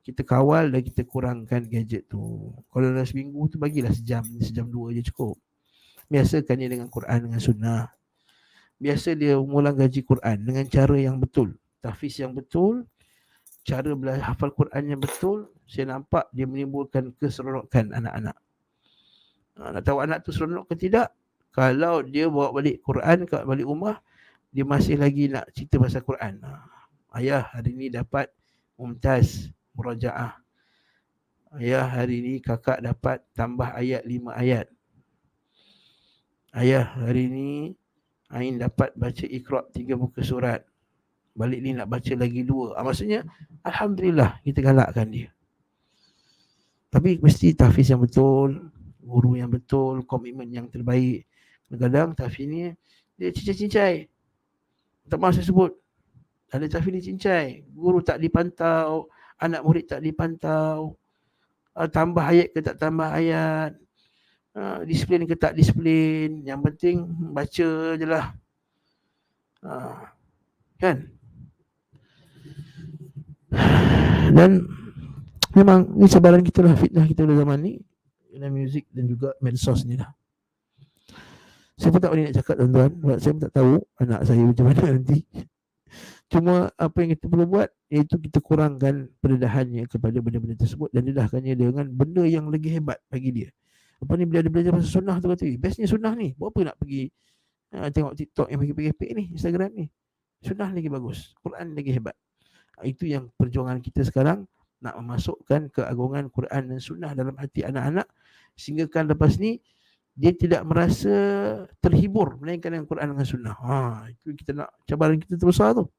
kita kawal dan kita kurangkan gadget tu. Kalau dalam seminggu tu bagilah sejam 2 je cukup. Biasakan dia dengan Quran, dengan sunnah. Biasa dia mengulang gaji Quran dengan cara yang betul, tahfiz yang betul, cara belajar hafal Quran yang betul. Saya nampak dia menimbulkan keseronokan anak-anak. Nak tahu anak tu seronok ke tidak? Kalau dia bawa balik Quran kat balik rumah, dia masih lagi nak cerita pasal Quran. Ayah hari ni dapat mumtaz murajaah. Ayah hari ni kakak dapat tambah ayat 5 ayat. Ayah hari ni Ain dapat baca Iqra 3 muka surat. Balik ni nak baca lagi 2. Maksudnya alhamdulillah kita galakkan dia. Tapi mesti tahfiz yang betul, guru yang betul, komitmen yang terbaik. Kadang-kadang tahfiz ni dia cincai-cincai. Tak mahu saya sebut. Ada tahfiz ni cincai. Guru tak dipantau, anak murid tak dipantau. Tambah ayat ke tak tambah ayat. Disiplin ke tak disiplin. Yang penting baca je lah. Kan? Dan memang ni cabaran kita lah, fitnah kita pada zaman ni, dalam muzik dan juga medsos ni lah. Saya pun tak boleh nak cakap tuan-tuan, sebab saya pun tak tahu anak saya macam mana nanti. Cuma apa yang kita perlu buat, iaitu kita kurangkan pendedahannya kepada benda-benda tersebut dan dedahkannya dengan benda yang lagi hebat bagi dia. Apa ni bila dia belajar pasal sunnah tu, kata bestnya sunnah ni, buat apa nak pergi tengok TikTok yang pekik-pekik ni, Instagram ni. Sunnah lagi bagus, Quran lagi hebat. Itu yang perjuangan kita sekarang, nak memasukkan keagungan Quran dan sunnah dalam hati anak-anak, sehingga kan lepas ni dia tidak merasa terhibur melainkan dengan Quran dan sunnah. Itu kita nak, cabaran kita terbesar tu.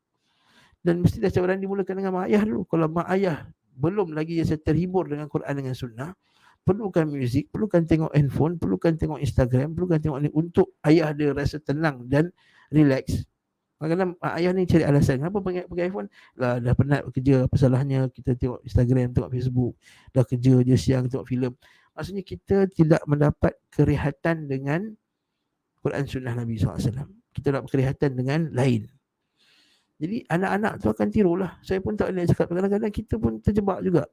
Dan mesti dah cabaran dimulakan dengan mak ayah dulu. Kalau mak ayah belum lagi rasa terhibur dengan Quran dengan sunnah, perlukan muzik, perlukan tengok handphone, perlukan tengok Instagram, perlukan tengok ni untuk ayah dia rasa tenang dan relax. Kadang-kadang ayah ni cari alasan, kenapa pakai iPhone? Lah, dah penat kerja, apa salahnya kita tengok Instagram, tengok Facebook. Dah kerja je siang tengok filem. Maksudnya kita tidak mendapat kerehatan dengan Quran sunnah Nabi SAW. Kita dapat kerehatan dengan lain. Jadi anak-anak tu akan tirulah. Saya pun tak boleh cakap, kadang-kadang kita pun terjebak juga.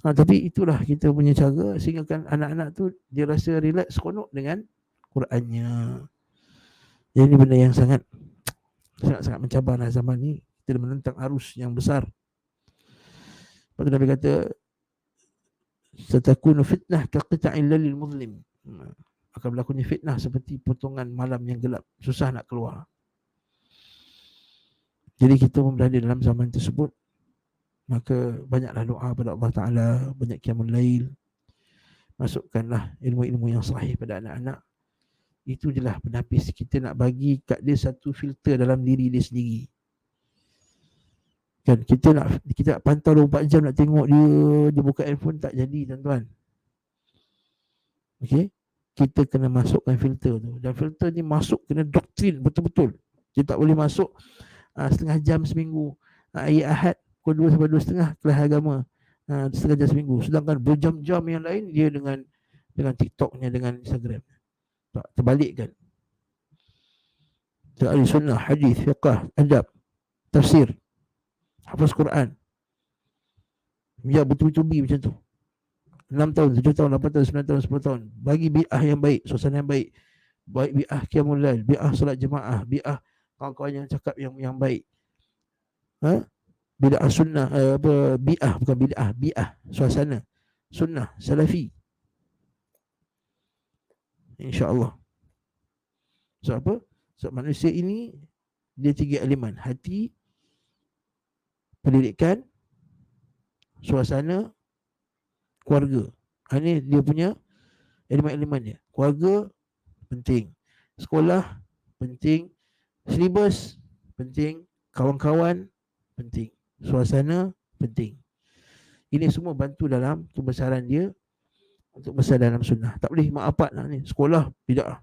Tapi itulah kita punya cara sehingga kan anak-anak tu dia rasa relax, seronok dengan Qurannya. Jadi ini benda yang sangat mencabar lah zaman ni. Kita menentang arus yang besar. Lepas tu Nabi kata, satakunu fitnah kaqita'il lailil muzlim. Akan berlakunya fitnah seperti potongan malam yang gelap, susah nak keluar. Jadi kita pun berada dalam zaman tersebut, maka banyaklah doa pada Allah Ta'ala, banyak qiyamul lail, masukkanlah ilmu-ilmu yang sahih pada anak-anak. Itu je lah penapis. Kita nak bagi kat dia satu filter dalam diri dia sendiri. Kan kita nak pantau 24 jam nak tengok dia buka handphone, tak jadi tuan-tuan. Okey, kita kena masukkan filter tu. Dan filter ni masuk kena doktrin betul-betul. Dia tak boleh masuk setengah jam seminggu. Hari Ahad pukul 2 sampai 2.30 kelas agama, setengah jam seminggu. Sedangkan berjam-jam yang lain dia dengan TikToknya, dengan Instagram. Tak, terbalikkan. Ahli sunnah, hadis, fiqh, adab, tafsir, hafaz Quran. Biar betul-betul macam tu. 6 tahun, 7 tahun, 8 tahun, 9 tahun, 10 tahun. Bagi bi'ah yang baik, suasana yang baik. Baik bi'ah qiyamul lail, bi'ah solat jemaah, bi'ah kawan-kawan yang cakap yang baik. Bid'ah sunnah, bi'ah, bukan bid'ah, bi'ah, suasana sunnah, salafi. InsyaAllah. Sebab apa? Sebab manusia ini dia 3 elemen: hati, pendidikan, suasana, keluarga. Ini dia punya elemen-elemen dia. Keluarga penting, sekolah penting, syllabus penting, kawan-kawan penting, suasana penting. Ini semua bantu dalam kebesaran dia untuk besar dalam sunnah. Tak boleh mak apak nak ni sekolah bid'ah.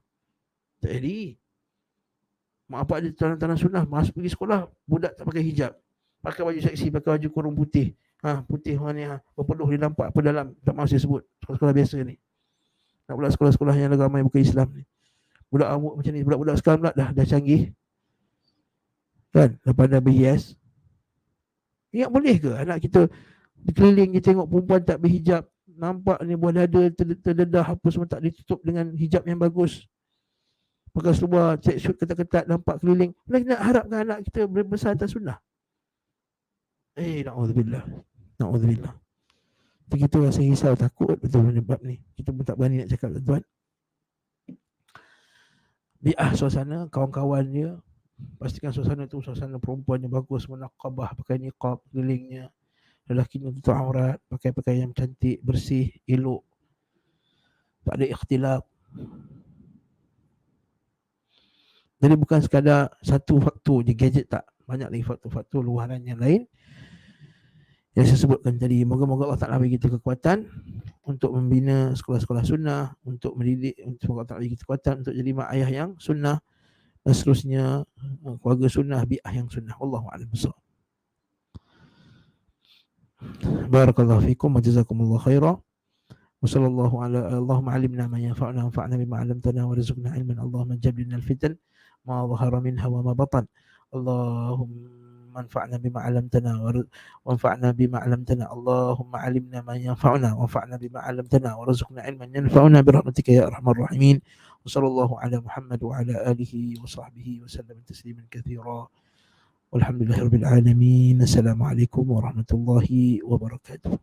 Tak jadi. Mak apak dia tanam sunnah, masuk pergi sekolah, budak tak pakai hijab, pakai baju seksi, pakai baju kurung putih. Putih orang ni, berpeluh dia nampak apa dalam, tak mahu saya sebut. Sekolah-sekolah biasa ni. Nak pula sekolah-sekolah yang ramai bukan Islam ni. Budak amuk macam ni, budak-budak sekarang pula dah canggih. Kan, dah pandai berhias. Ingat boleh ke anak kita dikeliling, dia tengok perempuan tak berhijab, nampak ni buah dada, terdedah apa semua tak ditutup dengan hijab yang bagus, pakai seluar, check shoot ketat-ketat, nampak keliling. Lagi nak harapkan anak kita berbesar atas sunnah? Na'udzubillah. Na'udzubillah. Kita rasa risau, takut betul bab ni. Kita pun tak berani nak cakap, tuan-tuan. Bi'ah suasana, kawan-kawan dia, pastikan suasana tu suasana perempuan yang bagus, munaqabah, pakai niqab kelilingnya, lelakinya tutup aurat, pakai pakaian yang cantik, bersih, elok, tak ada ikhtilaf. Jadi bukan sekadar satu faktor je gadget, tak. Banyak lagi faktor-faktor luaran yang lain yang saya sebutkan tadi. Moga-moga Allah Ta'ala bagi kita kekuatan untuk membina sekolah-sekolah sunnah, untuk mendidik, untuk Allah Ta'ala bagi kita kekuatan untuk jadi mak ayah yang sunnah, dan seterusnya keluarga sunnah, bi'ah yang sunnah. Wallahu a'lam bishawab. Barakallahu fikum wa jazakumullahu khairan. Wa sallallahu ala Allahumma alimna ma yanfa'una wanfa'na bima 'allamtana warzuqna ilman. Allahumma jabbilna al-fitan ma dhahara minha wa ma batan. Allahumma manfa'na bima 'allamtana wanfa'na bima 'allamtana. Allahumma alimna ma yanfa'una wanfa'na bima 'allamtana warzuqna ilman yanfa'una birahmatika ya arhamar rahimin. Wa sallallahu ala Muhammad wa ala alihi wa sahbihi wa sallam tasliman katsira. Walhamdulillahirabbil alamin. Assalamualaikum warahmatullahi wabarakatuh.